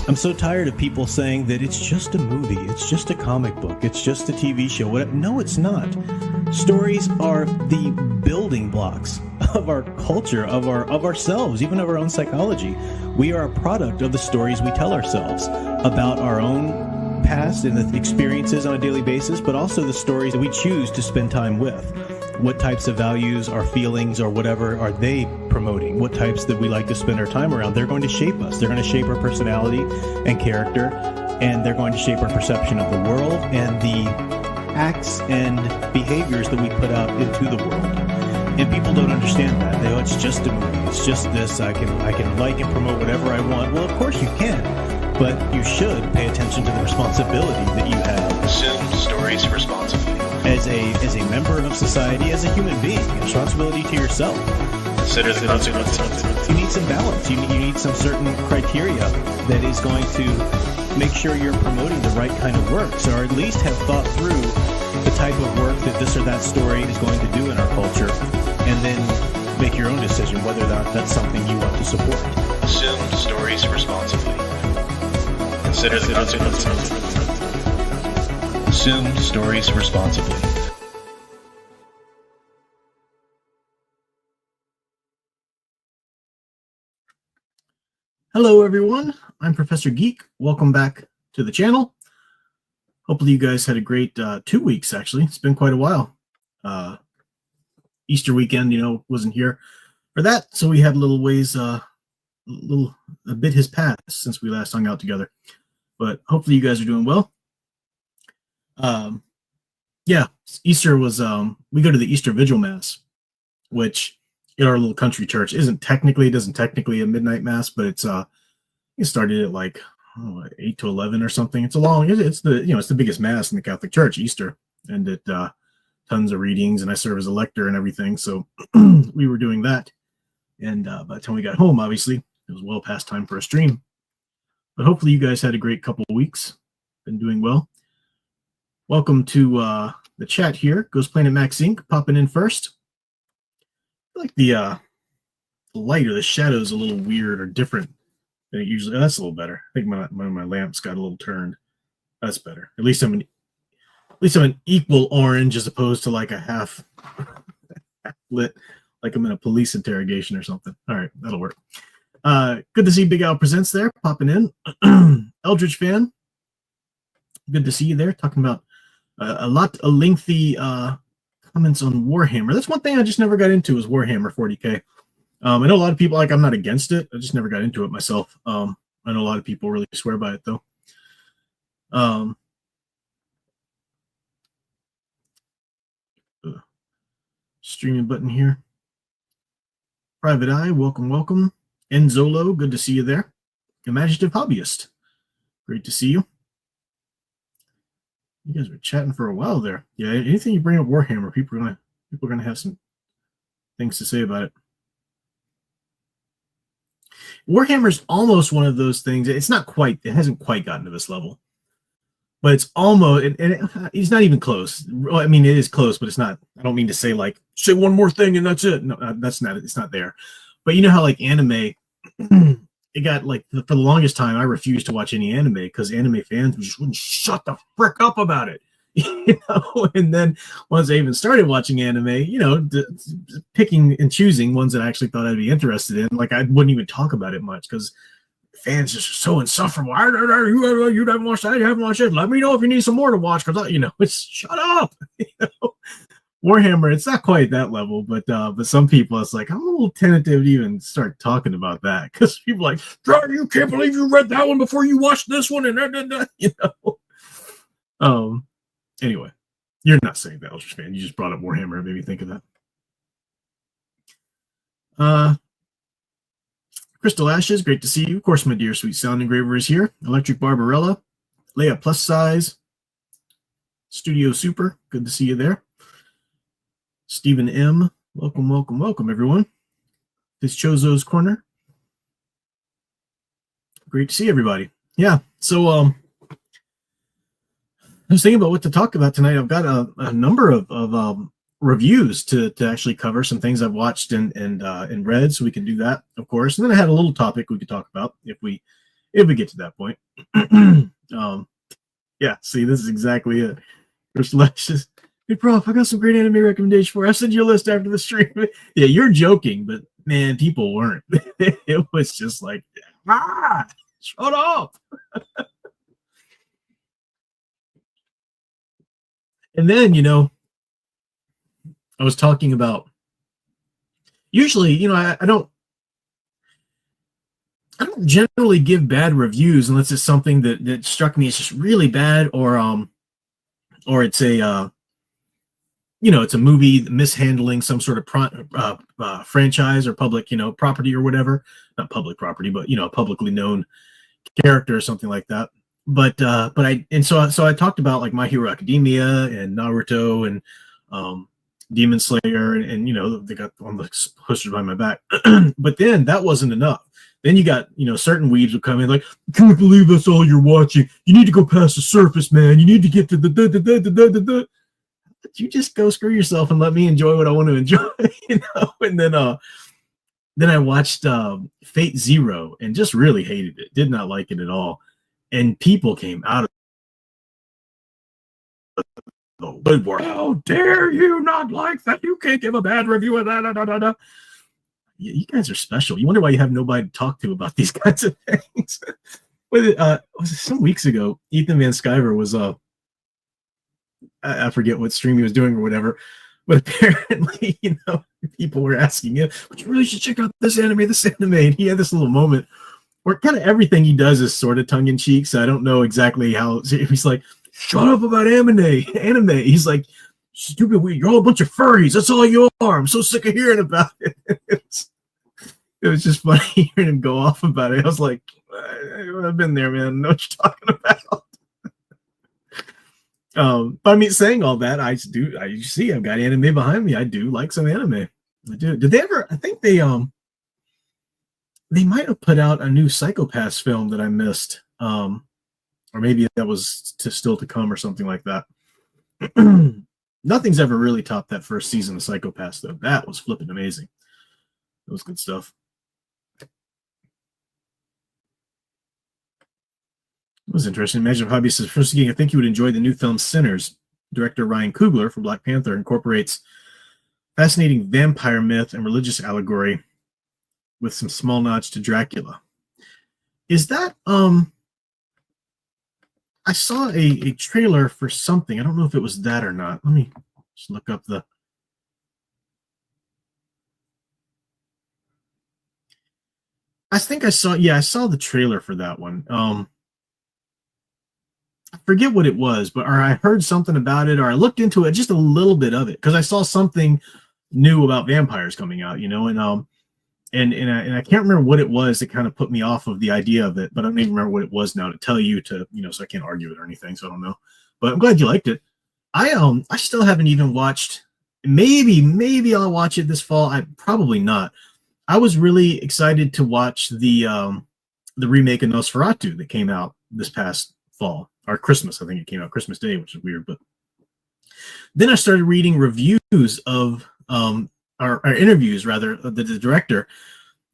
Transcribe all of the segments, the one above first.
I'm so tired of people saying that it's just a movie, it's just a comic book, it's just a TV show. No, it's not. Stories are the building blocks of our culture, of ourselves, even of our own psychology. We are a product of the stories we tell ourselves about our own past and the experiences on a daily basis, but also the stories that we choose to spend time with. What types of values, our feelings, or whatever are they promoting? What types that we like to spend our time around? They're going to shape us. They're going to shape our personality and character, and they're going to shape our perception of the world and the acts and behaviors that we put out into the world. And people don't understand that. They go, it's just a movie. It's just this. I can like and promote whatever I want. Well, of course you can, but you should pay attention to the responsibility that you have. Consume stories responsibly. As a member of society, as a human being, responsibility to yourself. Consider the consequences. You need some balance. You need some certain criteria that is going to make sure you're promoting the right kind of works, or at least have thought through the type of work that this or that story is going to do in our culture, and then make your own decision whether or not that's something you want to support. Consume stories responsibly. Consider the consequences. Consume stories responsibly. Hello everyone, I'm Professor Geek. Welcome back to the channel. Hopefully you guys had a great 2 weeks actually. It's been quite a while. Easter weekend, wasn't here for that, so we had a little ways, a bit has passed since we last hung out together. But hopefully you guys are doing well. Yeah, Easter was, we go to the Easter Vigil Mass, which in our little country church doesn't technically a midnight mass, but it started at like 8 to 11 or something. It's the biggest mass in the Catholic Church, Easter, and it tons of readings, and I serve as a lector and everything, so we were doing that. And by the time we got home, obviously it was well past time for a stream, but hopefully you guys had a great couple of weeks, been doing well. Welcome to the chat here. Ghost Planet Max Inc. popping in first. I like the light or the shadows a little weird or different than it usually. That's a little better. I think my lamps got a little turned. That's better. At least I'm an equal orange as opposed to like a half lit, like I'm in a police interrogation or something. All right, that'll work. Good to see Big Al Presents there popping in. Eldritch fan. Good to see you there talking about a lengthy comments on Warhammer. That's one thing I just never got into, is Warhammer 40k. I know a lot of people, I'm not against it. I just never got into it myself. I know a lot of people really swear by it though. Streaming button here. Private Eye, welcome. Enzolo, good to see you there. Imaginative Hobbyist, great to see you. You guys were chatting for a while there. Yeah, anything you bring up Warhammer, people are gonna have some things to say about it. Warhammer's almost one of those things. It hasn't quite gotten to this level, but it's almost, and it's not even close. Well, I mean, it is close, but it's not. I don't mean to say like say one more thing and that's it. No, that's not. It's not there. But you know how like anime. It got like for the longest time, I refused to watch any anime because anime fans just wouldn't shut the frick up about it, And then once I even started watching anime, picking and choosing ones that I actually thought I'd be interested in, like I wouldn't even talk about it much because fans just are so insufferable. You haven't watched that, you haven't watched it. Let me know if you need some more to watch because it's shut up. Warhammer, it's not quite that level, but some people, it's like I'm a little tentative to even start talking about that because people are like, you can't believe you read that one before you watched this one, and Anyway, you're not saying that, Ultra fan. You just brought up Warhammer and made me think of that. Crystal Ashes, great to see you. Of course, my dear sweet sound engraver is here. Electric Barbarella, Leia Plus Size, Studio Super, good to see you there. Stephen M, welcome, everyone. This Chozo's Corner. Great to see everybody. Yeah, so I was thinking about what to talk about tonight. I've got a number of reviews to actually cover, some things I've watched and read, so we can do that, of course. And then I had a little topic we could talk about if we if we get to that point. Yeah, see, this is exactly it. There's lectures. Hey, prof, I got some great anime recommendation for you. I'll send you a list after the stream. Yeah, you're joking, but man, people weren't. It was just like, shut up. And then, I was talking about, usually, I don't generally give bad reviews unless it's something that struck me as just really bad, or it's a it's a movie mishandling some sort of franchise or public property or whatever. Not public property, but a publicly known character or something like that. But so I talked about like My Hero Academia and Naruto and Demon Slayer and they got on the posters behind my back. But then that wasn't enough. Then you got, certain weebs would come in like, I can't believe that's all you're watching. You need to go past the surface, man. You need to get to the. But you just go screw yourself and let me enjoy what I want to enjoy, And then I watched Fate Zero and just really hated it. Did not like it at all. And people came out of the woodwork. How dare you not like that? You can't give a bad review of that. You guys are special. You wonder why you have nobody to talk to about these kinds of things. Was it some weeks ago? Ethan Van Sciver was I forget what stream he was doing or whatever, but apparently people were asking him, "But you really should check out this anime." And he had this little moment where kind of everything he does is sort of tongue in cheek. So I don't know exactly how. He's like, "Shut up about anime." He's like, "Stupid, you're all a bunch of furries. That's all you are. I'm so sick of hearing about it." It was just funny hearing him go off about it. I was like, I've been there, man. I know what you're talking about. But I mean, saying all that, I've got anime behind me. I do like some anime. I do. Did they ever? I think they might have put out a new Psycho-Pass film that I missed, or maybe that was still to come or something like that. Nothing's ever really topped that first season of Psycho-Pass, though. That was flipping amazing. That was good stuff. It was interesting. Imagine if Hobby says, first again, I think you would enjoy the new film Sinners. Director Ryan Coogler from Black Panther incorporates fascinating vampire myth and religious allegory with some small nods to Dracula. Is that I saw a trailer for something. I don't know if it was that or not. Let me just look up the. I think I saw the trailer for that one. I forget what it was, but or I heard something about it, or I looked into it, just a little bit of it, because I saw something new about vampires coming out, and I can't remember what it was that kind of put me off of the idea of it, but I don't even remember what it was now to tell you to, so I can't argue it or anything, so I don't know. But I'm glad you liked it. I still haven't even watched. Maybe I'll watch it this fall. Probably not. I was really excited to watch the remake of Nosferatu that came out this past fall. Or Christmas, I think it came out Christmas Day, which is weird. But then I started reading reviews of, or interviews rather, of the director,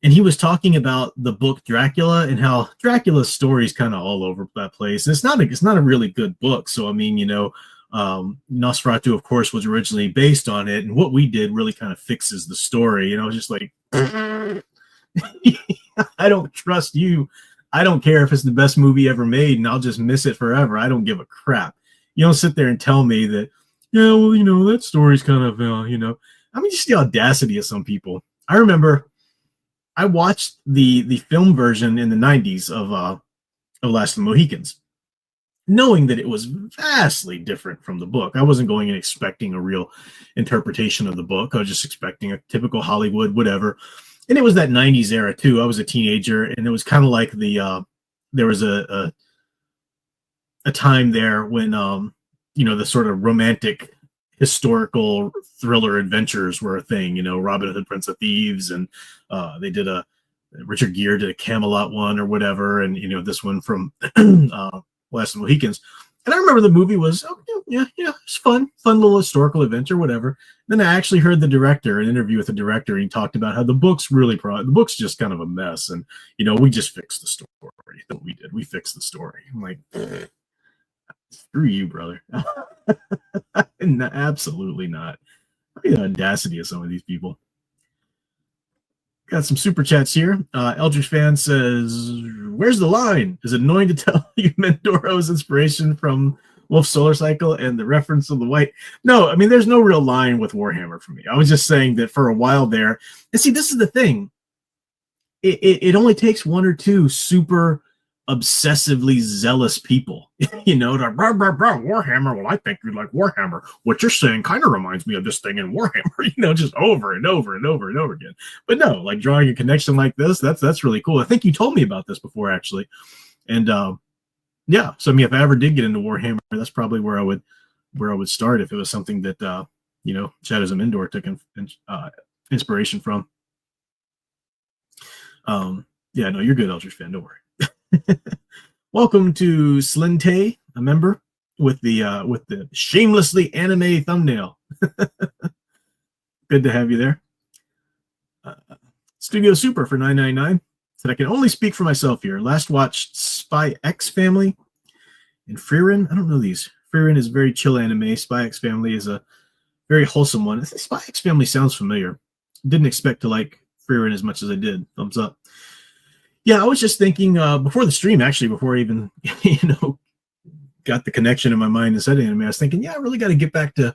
and he was talking about the book Dracula and how Dracula's story is kind of all over that place. And it's not a really good book. So I mean, Nosferatu, of course, was originally based on it, and what we did really kind of fixes the story. Just like I don't trust you. I don't care if it's the best movie ever made, and I'll just miss it forever. I don't give a crap. You don't sit there and tell me that, that story's kind of, I mean, just the audacity of some people. I remember I watched the film version in the 90s of Last of the Mohicans, knowing that it was vastly different from the book. I wasn't going and expecting a real interpretation of the book. I was just expecting a typical Hollywood, whatever. And it was that 90s era too. I was a teenager, and it was kind of like there was a time there when the sort of romantic historical thriller adventures were a thing. Robin Hood, Prince of Thieves, and they did Richard Gere did a Camelot one or whatever, and this one from Last of the Mohicans. And I remember the movie was, it's fun little historical adventure, whatever. Then I actually heard an interview with the director, and he talked about how the book's just kind of a mess, and we just fixed the story that we good. We fixed the story. I'm like, screw you, brother. No, absolutely not. The audacity of some of these people. Got some super chats here. Eldritch fan says, "Where's the line? Is it annoying to tell you Mendoro's inspiration from Wolf's Solar Cycle and the reference to the white?" No, I mean, there's no real line with Warhammer for me. I was just saying that for a while there. And see, this is the thing. It only takes one or two super obsessively zealous people, to rah, rah, rah, Warhammer. Well, I think you like Warhammer. What you're saying kind of reminds me of this thing in Warhammer, just over and over and over and over again. But no, like drawing a connection like this, that's really cool. I think you told me about this before, actually. And yeah, so I mean, if I ever did get into Warhammer, that's probably where I would start if it was something that Shadows of Mendor took inspiration from. Yeah, no, you're good, Eldritch fan. Don't worry. Welcome to Slinte, a member with the shamelessly anime thumbnail. Good to have you there. Studio Super for $9.99 said, "I can only speak for myself here. Last watched Spy X Family and Frieren. I don't know these. Frieren is a very chill anime. Spy X Family is a very wholesome one. Spy X Family sounds familiar. Didn't expect to like Frieren as much as I did. Thumbs up." Yeah, I was just thinking before the stream, actually, before I even got the connection in my mind and said anime, I was thinking, yeah, I really got to get back to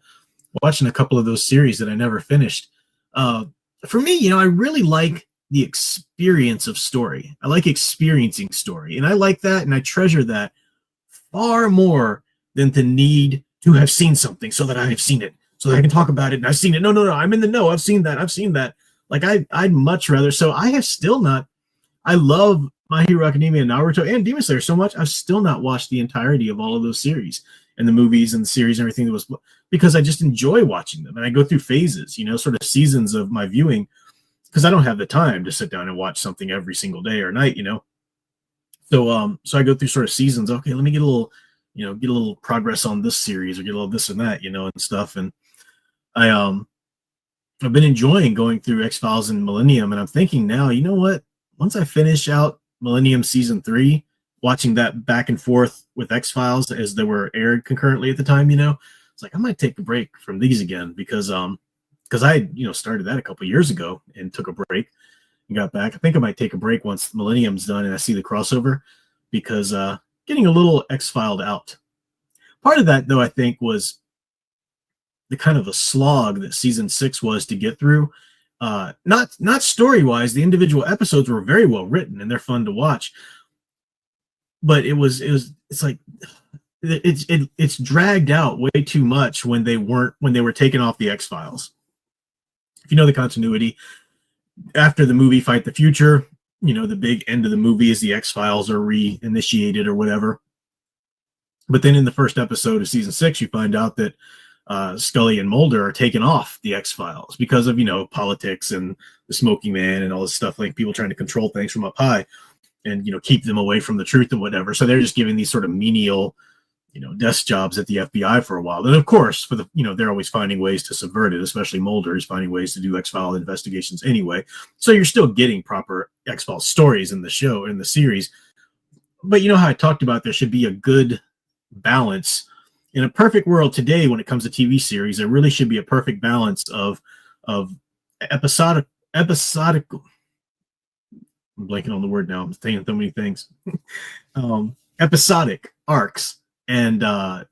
watching a couple of those series that I never finished. For me, I really like the experience of story. I like experiencing story, and I like that, and I treasure that far more than the need to have seen something so that I have seen it, so that I can talk about it and I've seen it. No, I'm in the know. I've seen that. Like I'd much rather. So I have still not. I love My Hero Academia and Naruto and Demon Slayer so much. I've still not watched the entirety of all of those series and the movies and the series and everything that was, because I just enjoy watching them. And I go through phases, sort of seasons of my viewing, because I don't have the time to sit down and watch something every single day or night, So I go through sort of seasons. Okay, let me get a little, get a little progress on this series or get a little this and that, and stuff. And I've been enjoying going through X-Files and Millennium, and I'm thinking now, you know what? Once I finish out Millennium Season 3, watching that back and forth with X-Files as they were aired concurrently at the time, it's like I might take a break from these again because I started that a couple years ago and took a break and got back. I think I might take a break once Millennium's done and I see the crossover, because getting a little X-Filed out. Part of that, though, I think was the kind of a slog that Season 6 was to get through. Not story-wise, the individual episodes were very well written and they're fun to watch, but it's like it's dragged out way too much when they were taken off the X-Files. If you know the continuity, after the movie Fight the Future, the big end of the movie is the X-Files are reinitiated or whatever. But then in the first episode of Season 6, you find out that Scully and Mulder are taken off the X-Files because of, politics and the smoking man and all this stuff, like people trying to control things from up high and, keep them away from the truth and whatever. So they're just giving these sort of menial, desk jobs at the FBI for a while. And of course, for the, they're always finding ways to subvert it, especially Mulder is finding ways to do X-File investigations anyway. So you're still getting proper X-Files stories in the show, in the series. But you know how I talked about there should be a good balance. In a perfect world today, when it comes to TV series, there really should be a perfect balance of episodic. I'm blanking on the word now. I'm saying so many things. Episodic arcs and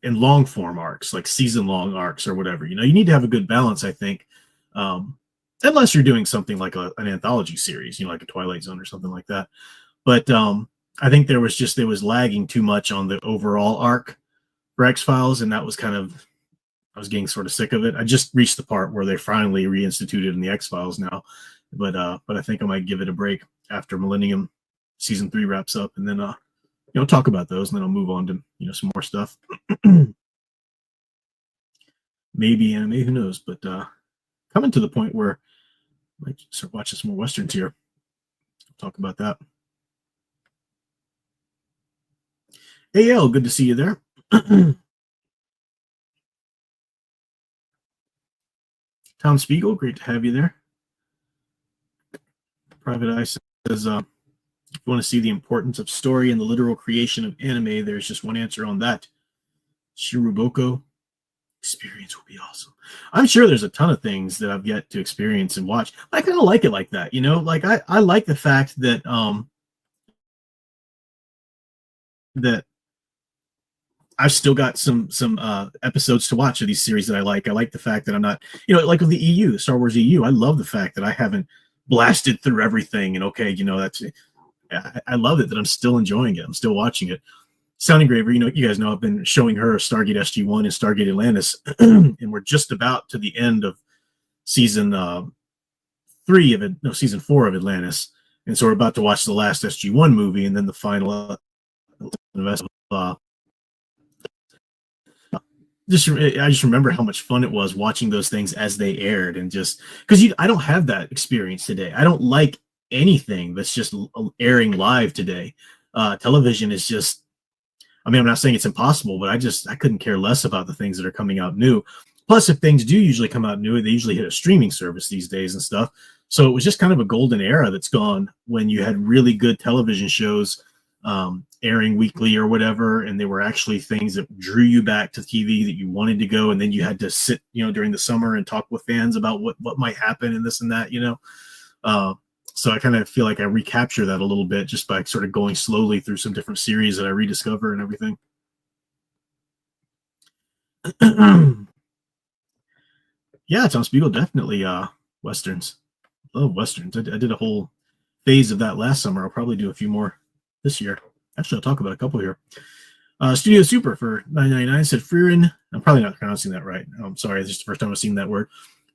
long form arcs, like season long arcs or whatever. You need to have a good balance, I think. Unless you're doing something like an anthology series, like a Twilight Zone or something like that. But I think it was lagging too much on the overall arc for X-Files, and that was I was getting sort of sick of it. I just reached the part where they finally reinstituted in the X-Files now, but I think I might give it a break after Millennium Season 3 wraps up, and then talk about those, and then I'll move on to some more stuff. Maybe anime, who knows? But coming to the point where I might start watching some more westerns here. I'll talk about that. AL, good to see you there. Tom Spiegel, great to have you there. Private Eye says, If you want to see the importance of story and the literal creation of anime, there's just one answer on that. Shiroboko experience will be awesome. I'm sure there's a ton of things that I've yet to experience and watch. I kind of like it like that, Like I like the fact that that I've still got some episodes to watch of these series that I like. I like the fact that I'm not, like with the EU, Star Wars EU. I love the fact that I haven't blasted through everything. And okay, that's I love it that I'm still enjoying it. I'm still watching it. Sound Engraver, you guys know I've been showing her Stargate SG-1 and Stargate Atlantis, and we're just about to the end of season 4 of Atlantis, and so we're about to watch the last SG-1 movie, and then the final. I just remember how much fun it was watching those things as they aired, and just because I don't have that experience today. I don't like anything that's just airing live today. Television is just. I mean, I'm not saying it's impossible, but I couldn't care less about the things that are coming out new. Plus, if things do usually come out new, they usually hit a streaming service these days and stuff. So it was just kind of a golden era that's gone when you had really good television shows airing weekly or whatever, and they were actually things that drew you back to TV that you wanted to go, and then you had to sit, during the summer and talk with fans about what might happen and this and that, So I kind of feel like I recapture that a little bit just by sort of going slowly through some different series that I rediscover and everything. Yeah, Tom Spiegel, definitely Westerns. Love Westerns. I did a whole phase of that last summer. I'll probably do a few more this year. Actually, I'll talk about a couple here. Studio Super for $9.99 said Freerin. I'm probably not pronouncing that right. I'm sorry. This is the first time I've seen that word.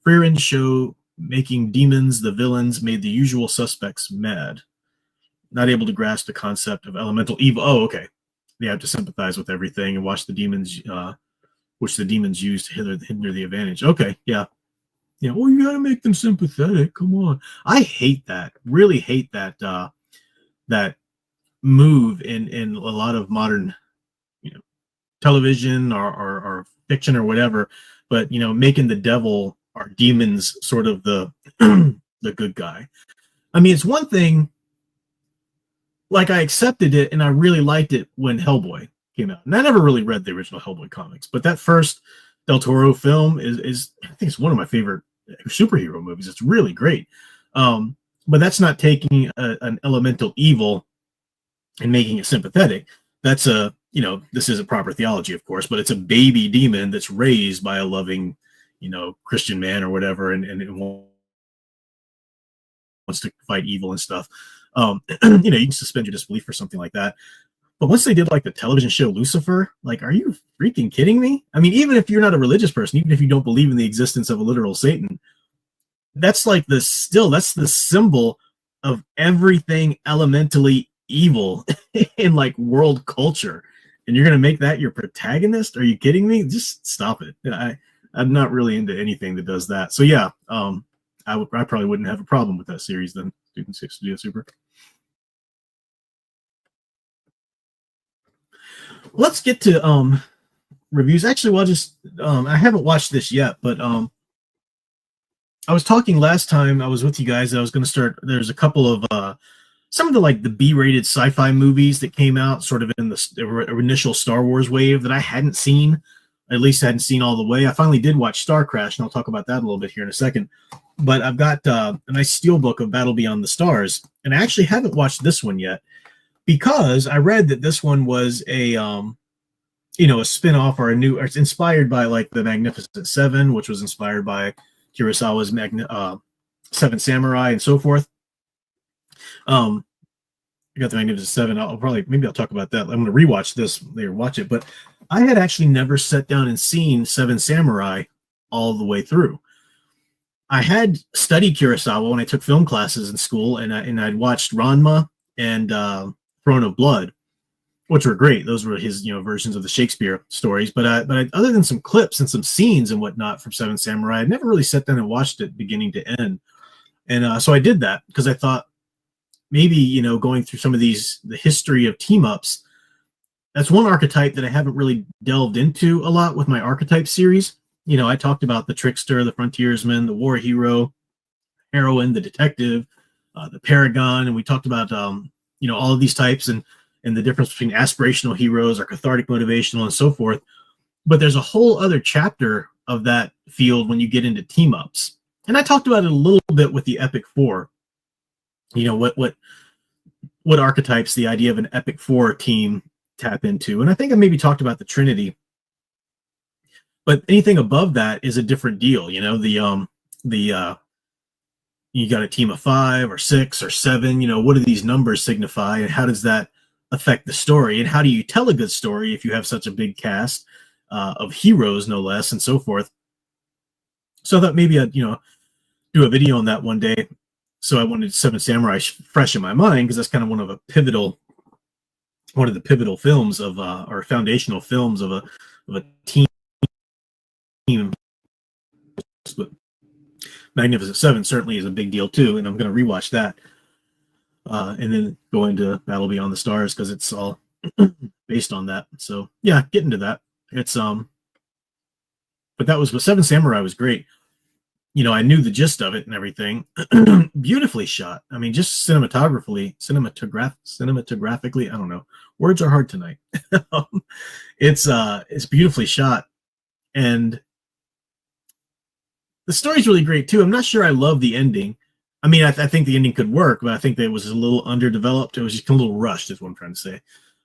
Freerin show making demons the villains made the usual suspects mad. Not able to grasp the concept of elemental evil. Oh, okay. They have to sympathize with everything and watch the demons, which the demons use to hinder the advantage. Okay, yeah. Well, you gotta make them sympathetic. Come on. I hate that. Really hate that that move in a lot of modern, television or fiction or whatever. But making the devil or demons sort of the the good guy. I mean, it's one thing. Like, I accepted it and I really liked it when Hellboy came out. And I never really read the original Hellboy comics, but that first Del Toro film is I think it's one of my favorite superhero movies. It's really great. But that's not taking an elemental evil and making it sympathetic. That's this isn't proper theology, of course, but it's a baby demon that's raised by a loving, Christian man or whatever, and it wants to fight evil and stuff. You can suspend your disbelief for something like that. But once they did like the television show Lucifer, like, are you freaking kidding me? I mean, even if you're not a religious person, even if you don't believe in the existence of a literal Satan, that's like the symbol of everything elementally evil in like world culture. And you're going to make that your protagonist? Are you kidding me? Just stop it. I'm not really into anything that does that. So yeah, I probably wouldn't have a problem with that series then. Studio Super. Let's get to reviews. Actually, well, I haven't watched this yet, but I was talking last time I was with you guys that I was going to start. There's a couple of some of the B-rated sci-fi movies that came out sort of in the initial Star Wars wave that I hadn't seen. At least I hadn't seen all the way. I finally did watch Star Crash, and I'll talk about that a little bit here in a second. But I've got a nice steelbook of Battle Beyond the Stars, and I actually haven't watched this one yet because I read that this one was a spin-off or it's inspired by like the Magnificent Seven, which was inspired by Kurosawa's Seven Samurai and so forth. I got the Magnificent Seven. I'll talk about that. I'm going to rewatch this later, watch it. But I had actually never sat down and seen Seven Samurai all the way through. I had studied Kurosawa when I took film classes in school, and I'd watched Ranma and Throne of Blood, which were great. Those were his versions of the Shakespeare stories. But other than some clips and some scenes and whatnot from Seven Samurai, I'd never really sat down and watched it beginning to end. And so I did that because I thought maybe going through some of the history of team ups. That's one archetype that I haven't really delved into a lot with my archetype series. I talked about the trickster, the frontiersman, the war hero, heroine, the detective, the paragon, and we talked about all of these types and the difference between aspirational heroes or cathartic motivational and so forth. But there's a whole other chapter of that field when you get into team ups. And I talked about it a little bit with the Epic Four. What archetypes the idea of an Epic Four team tap into. And I think I maybe talked about the Trinity. But anything above that is a different deal. You got a team of 5 or 6 or 7. What do these numbers signify, and how does that affect the story? And how do you tell a good story if you have such a big cast of heroes, no less, and so forth? So I thought maybe I'd do a video on that one day. So I wanted Seven Samurai fresh in my mind, because that's kind of one of the pivotal films of or foundational films of a team. But Magnificent Seven certainly is a big deal too, and I'm going to rewatch that and then go into Battle Beyond the Stars, because it's all based on that. So yeah, get into that. It's but that was Seven Samurai was great. I knew the gist of it and everything. Beautifully shot. I mean, just cinematographically, I don't know. Words are hard tonight. It's beautifully shot, and the story's really great too. I'm not sure I love the ending. I mean, I think the ending could work, but I think that it was a little underdeveloped. It was just a little rushed, is what I'm trying to say.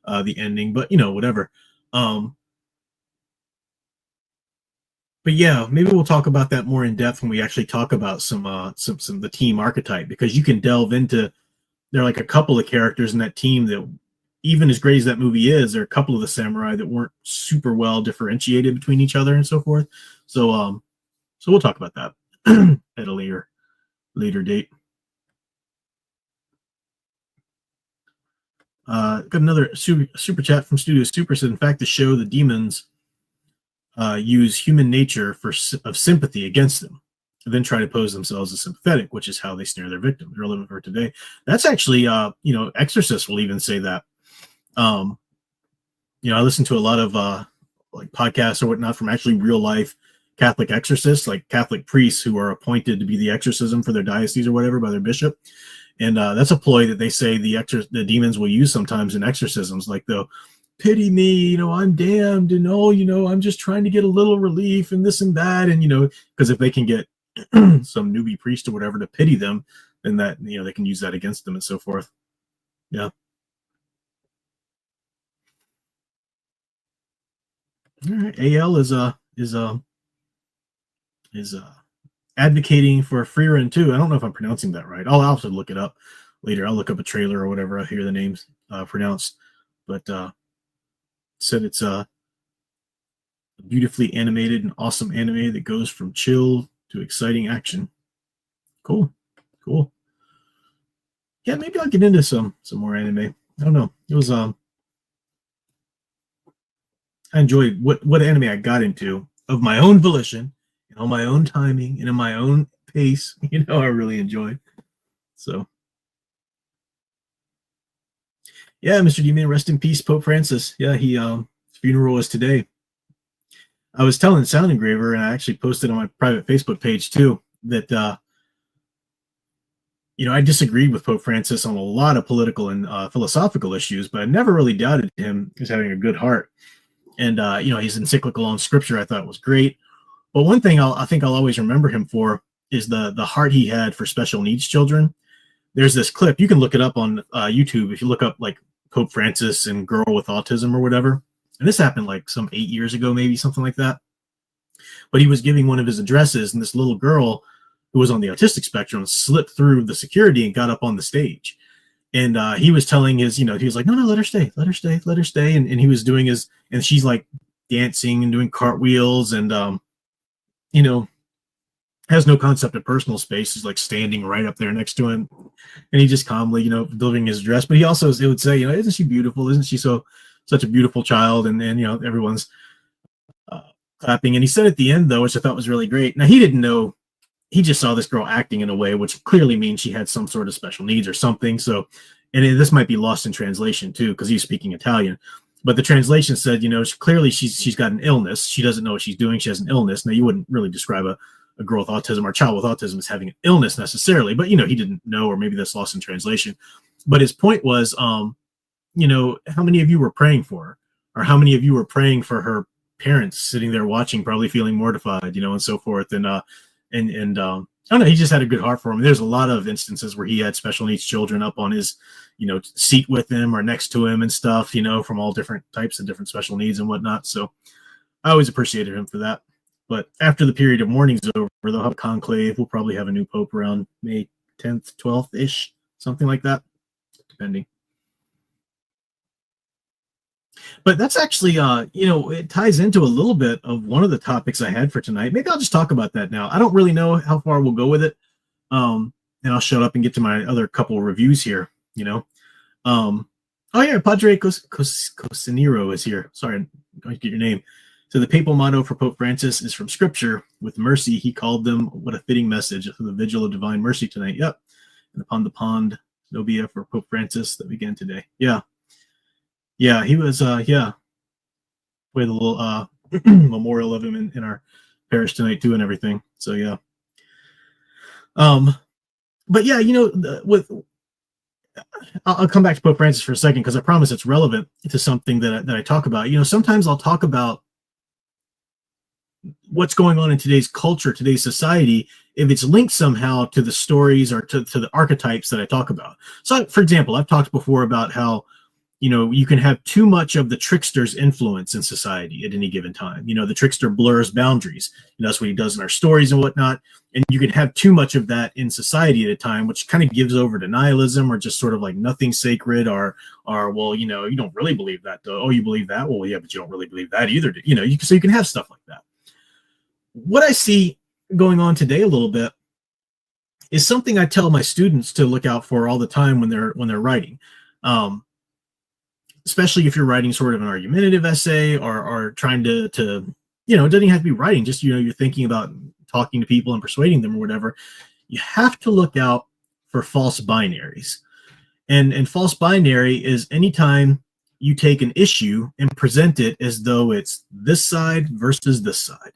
The ending, but whatever. But yeah, maybe we'll talk about that more in depth when we actually talk about some the team archetype, because you can delve into, there are like a couple of characters in that team that, even as great as that movie is, there are a couple of the samurai that weren't super well differentiated between each other and so forth. So we'll talk about that at a later date. Got another super chat from Studio Super. Said, in fact, to show the demons use human nature of sympathy against them, and then try to pose themselves as sympathetic, which is how they snare their victim. Relevant for today. That's actually, Exorcists will even say that. I listen to a lot of like podcasts or whatnot from actually real life Catholic exorcists, like Catholic priests who are appointed to be the exorcism for their diocese or whatever by their bishop. And that's a ploy that they say the demons will use sometimes in exorcisms. Like, they'll pity me, I'm damned, and I'm just trying to get a little relief and this and that. And, because if they can get some newbie priest or whatever to pity them, then that, they can use that against them and so forth. Yeah. All right. AL is advocating for free run too. I don't know if I'm pronouncing that right. I'll have to look it up later. I'll look up a trailer or whatever. I'll hear the names pronounced. But said it's a beautifully animated and awesome anime that goes from chill to exciting action. Cool. Yeah, maybe I'll get into some more anime. I don't know. It was I enjoyed what anime I got into of my own volition and on my own timing and in my own pace. I really enjoyed. So yeah, Mr. D-Man, rest in peace, Pope Francis. Yeah, his funeral was today. I was telling Sound Engraver, and I actually posted on my private Facebook page too, that I disagreed with Pope Francis on a lot of political and philosophical issues, but I never really doubted him as having a good heart. And his encyclical on Scripture I thought was great. But one thing I think I'll always remember him for is the heart he had for special needs children. There's this clip, you can look it up on YouTube if you look up like Pope Francis and girl with autism or whatever. And this happened like some 8 years ago, maybe something like that. But he was giving one of his addresses, and this little girl who was on the autistic spectrum slipped through the security and got up on the stage. And he was telling he was like, no, let her stay. And he was doing and she's like dancing and doing cartwheels and, has no concept of personal space. He's like standing right up there next to him. And he just calmly, delivering his address. But he also would say, isn't she beautiful? Isn't she such a beautiful child? And everyone's clapping. And he said at the end, though, which I thought was really great. Now, he didn't know. He just saw this girl acting in a way which clearly means she had some sort of special needs or something. So, and this might be lost in translation too, because he's speaking Italian. But the translation said, clearly she's got an illness. She doesn't know what she's doing. She has an illness. Now, you wouldn't really describe a girl with autism or a child with autism as having an illness necessarily, but he didn't know, or maybe that's lost in translation. But his point was, you know, how many of you were praying for her, or how many of you were praying for her parents sitting there watching, probably feeling mortified, you know, and so forth. And I don't know, he just had a good heart for him. There's a lot of instances where he had special needs children up on his, you know, seat with him or next to him and stuff, you know, from all different types of different special needs and whatnot. So I always appreciated him for that. But after the period of mourning's over, they'll have a conclave. We'll probably have a new pope around May 10th, 12th ish, something like that, depending. But that's actually, you know, it ties into a little bit of one of the topics I had for tonight. Maybe I'll just talk about that now. I don't really know how far we'll go with it. And I'll shut up and get to my other couple of reviews here, you know. Oh, yeah, Padre Cosinero is here. Sorry, I'm going to get your name. So the papal motto for Pope Francis is from Scripture. With mercy, he called them. What a fitting message for the vigil of divine mercy tonight. Yep. And upon the pond, Novia for Pope Francis that began today. Yeah. Yeah, he was, yeah. We had a little memorial of him in our parish tonight, too, and everything. So, yeah. But, yeah, you know, I'll come back to Pope Francis for a second because I promise it's relevant to something that I talk about. You know, sometimes I'll talk about what's going on in today's culture, today's society, if it's linked somehow to the stories or to the archetypes that I talk about. So, for example, I've talked before about how, you know, you can have too much of the trickster's influence in society at any given time. You know, the trickster blurs boundaries. You know, that's what he does in our stories and whatnot. And you can have too much of that in society at a time, which kind of gives over to nihilism or just sort of like nothing sacred or well, you know, you don't really believe that though. Oh, you believe that? Well, yeah, but you don't really believe that either. You know, so you can have stuff like that. What I see going on today a little bit is something I tell my students to look out for all the time when they're writing. Especially if you're writing sort of an argumentative essay or trying to, you know, it doesn't have to be writing, just, you know, you're thinking about talking to people and persuading them or whatever. You have to look out for false binaries. And false binary is anytime you take an issue and present it as though it's this side versus this side.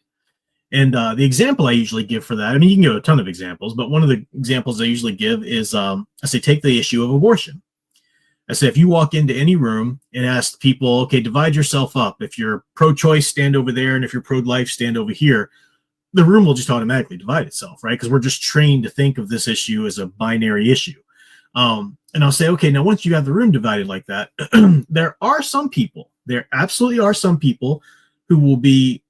And the example I usually give for that, I mean, you can give a ton of examples, but one of the examples I usually give is, I say, take the issue of abortion. I say, if you walk into any room and ask people, okay, divide yourself up. If you're pro-choice, stand over there. And if you're pro-life, stand over here. The room will just automatically divide itself, right? Because we're just trained to think of this issue as a binary issue. And I'll say, okay, now once you have the room divided like that, there absolutely are some people who will be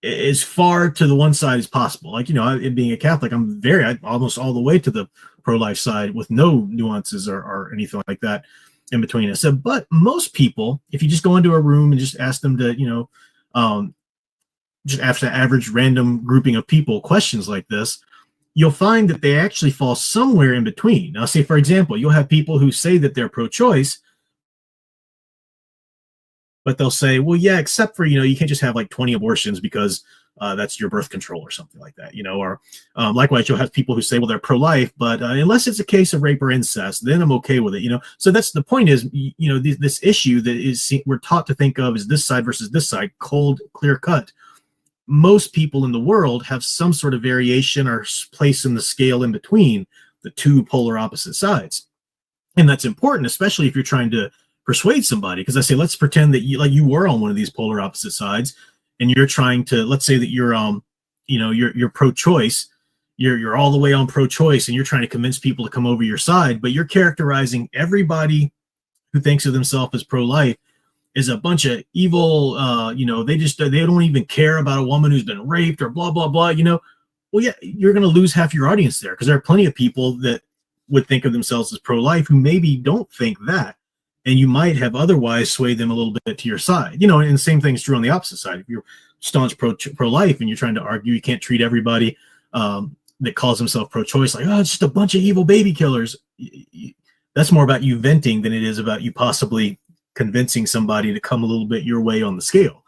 as far to the one side as possible. Like, you know, being a Catholic, I'm almost all the way to the pro-life side with no nuances or anything like that in between us. So, but most people, if you just go into a room and just ask them to, you know, just after the average random grouping of people questions like this, you'll find that they actually fall somewhere in between. Now, say, for example, you'll have people who say that they're pro-choice, but they'll say, well, yeah, except for, you know, you can't just have like 20 abortions because that's your birth control or something like that, you know, or likewise, you'll have people who say, well, they're pro-life, but unless it's a case of rape or incest, then I'm okay with it, you know. So that's the point is, you know, this issue that is we're taught to think of as this side versus this side, cold, clear cut. Most people in the world have some sort of variation or place in the scale in between the two polar opposite sides. And that's important, especially if you're trying to persuade somebody, because I say, let's pretend that you were on one of these polar opposite sides and you're trying to, let's say that you're you know, you're pro-choice, you're all the way on pro-choice and you're trying to convince people to come over your side, but you're characterizing everybody who thinks of themselves as pro-life is a bunch of evil, you know, they don't even care about a woman who's been raped or blah blah blah, you know. Well, yeah, you're going to lose half your audience there, because there are plenty of people that would think of themselves as pro-life who maybe don't think that. And you might have otherwise swayed them a little bit to your side. You know, and the same thing is true on the opposite side. If you're staunch pro-life and you're trying to argue you can't treat everybody that calls himself pro-choice like, oh, it's just a bunch of evil baby killers. That's more about you venting than it is about you possibly convincing somebody to come a little bit your way on the scale.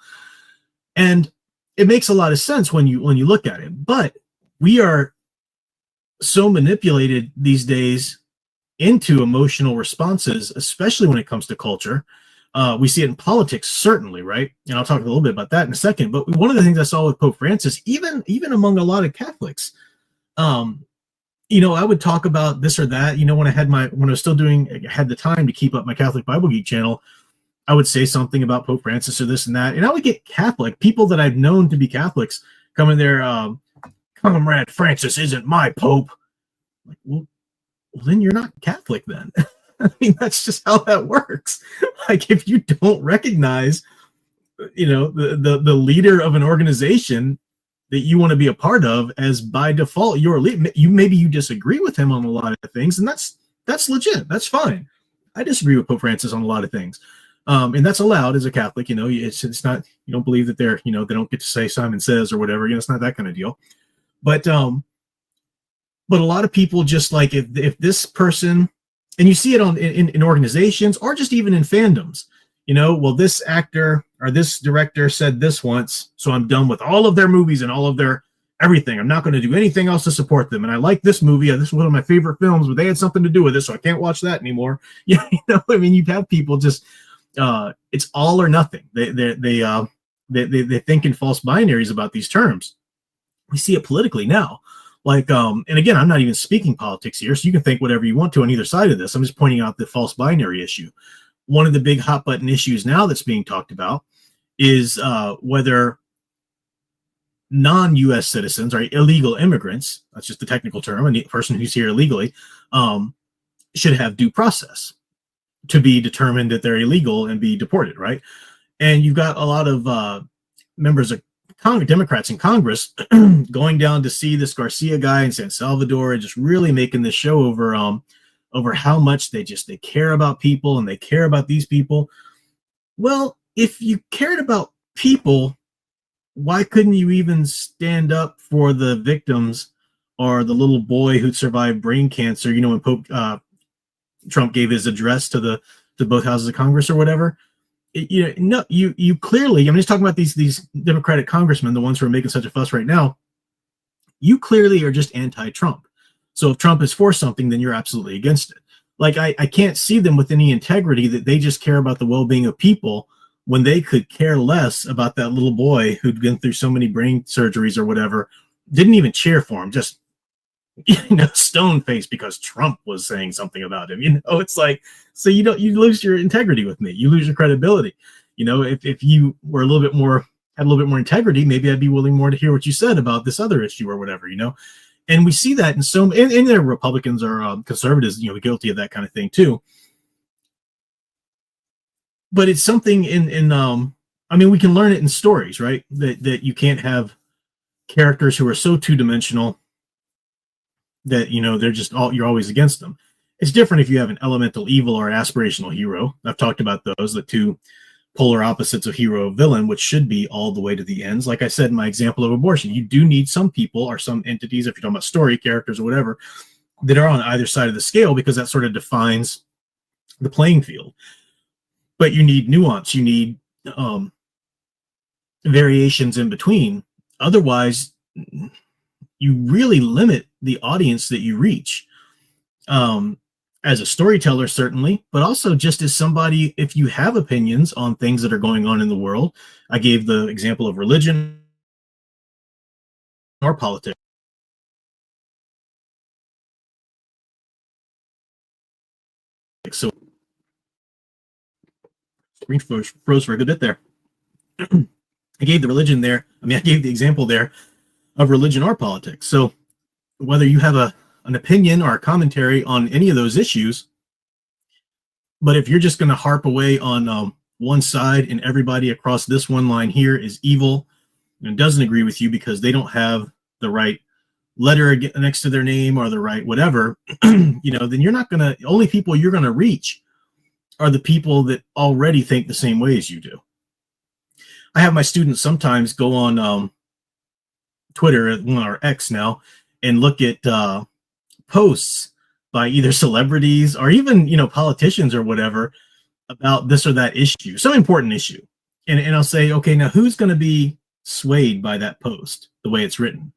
And it makes a lot of sense when you look at it. But we are so manipulated these days into emotional responses, especially when it comes to culture. We see it in politics, certainly, right? And I'll talk a little bit about that in a second. But one of the things I saw with Pope Francis, even among a lot of Catholics, I would talk about this or that. When I was still had the time to keep up my Catholic Bible Geek channel, I would say something about Pope Francis or this and that, and I would get Catholic people that I've known to be Catholics come in there. Comrade Francis isn't my Pope. Like, well, then you're not Catholic then. I mean, that's just how that works. Like, if you don't recognize, the leader of an organization that you want to be a part of as by default your leader, maybe you disagree with him on a lot of things, and that's legit. That's fine. I disagree with Pope Francis on a lot of things, and that's allowed as a Catholic. It's not, you don't believe that they don't get to say Simon Says or whatever. It's not that kind of deal. But a lot of people just like, if this person, and you see it in organizations or just even in fandoms, well, this actor or this director said this once, so I'm done with all of their movies and all of their everything. I'm not going to do anything else to support them. And I like this movie. This is one of my favorite films, but they had something to do with it, so I can't watch that anymore. I mean, you'd have people just, it's all or nothing. They think in false binaries about these terms. We see it politically now. Like, and again, I'm not even speaking politics here, so you can think whatever you want to on either side of this. I'm just pointing out the false binary issue. One of the big hot button issues now that's being talked about is whether non-U.S. citizens or illegal immigrants, that's just the technical term, a person who's here illegally, should have due process to be determined that they're illegal and be deported, right? And you've got a lot of members of Democrats in Congress going down to see this Garcia guy in San Salvador and just really making this show over how much they care about people and they care about these people. Well, if you cared about people, why couldn't you even stand up for the victims or the little boy who survived brain cancer? When Pope Trump gave his address to both houses of Congress or whatever. You clearly, I'm just talking about these Democratic congressmen, the ones who are making such a fuss right now. You clearly are just anti-Trump. So if Trump is for something, then you're absolutely against it. Like, I can't see them with any integrity that they just care about the well-being of people when they could care less about that little boy who'd been through so many brain surgeries or whatever, didn't even cheer for him, just, stone-faced because Trump was saying something about him. It's like, so you lose your integrity with me. You lose your credibility. If you were had a little bit more integrity, maybe I'd be willing more to hear what you said about this other issue or whatever, And we see that in there, Republicans or conservatives, guilty of that kind of thing too. But it's something we can learn it in stories, right? That you can't have characters who are so two-dimensional that, they're just you're always against them. It's different if you have an elemental evil or aspirational hero. I've talked about those, the two polar opposites of hero villain, which should be all the way to the ends. Like I said in my example of abortion, you do need some people or some entities, if you're talking about story characters or whatever, that are on either side of the scale, because that sort of defines the playing field. But you need nuance, you need variations in between. Otherwise, you really limit the audience that you reach. As a storyteller, certainly, but also just as somebody, if you have opinions on things that are going on in the world. I gave the example of religion or politics. So, screen froze for a good bit there. I gave the religion there. I gave the example there of religion or politics. So, whether you have an opinion or a commentary on any of those issues, but if you're just going to harp away on one side and everybody across this one line here is evil and doesn't agree with you because they don't have the right letter next to their name or the right whatever, then you're not going to, only people you're going to reach are the people that already think the same way as you do. I have my students sometimes go on Twitter, or X now, and look at posts by either celebrities or even, politicians or whatever about this or that issue, some important issue. And I'll say, okay, now who's going to be swayed by that post, the way it's written?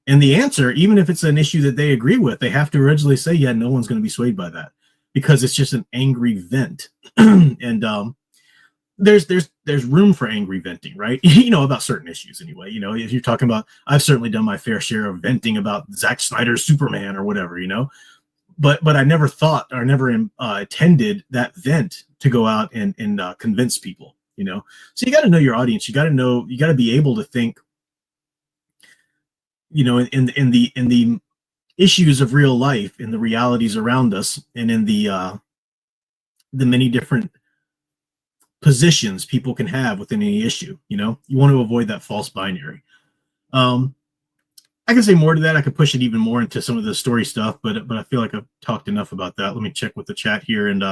And the answer, even if it's an issue that they agree with, they have to originally say, yeah, no one's going to be swayed by that, because it's just an angry vent. And there's room for angry venting, right? About certain issues anyway. If you're talking about, I've certainly done my fair share of venting about Zack Snyder's Superman or whatever, but I never thought or never intended that vent to go out and convince people, So you got to know your audience. You got to be able to think, in the issues of real life, in the realities around us, and in the many different positions people can have within any issue. You want to avoid that false binary. I can say more to that. I could push it even more into some of the story stuff, but I feel like I've talked enough about that. Let me check with the chat here and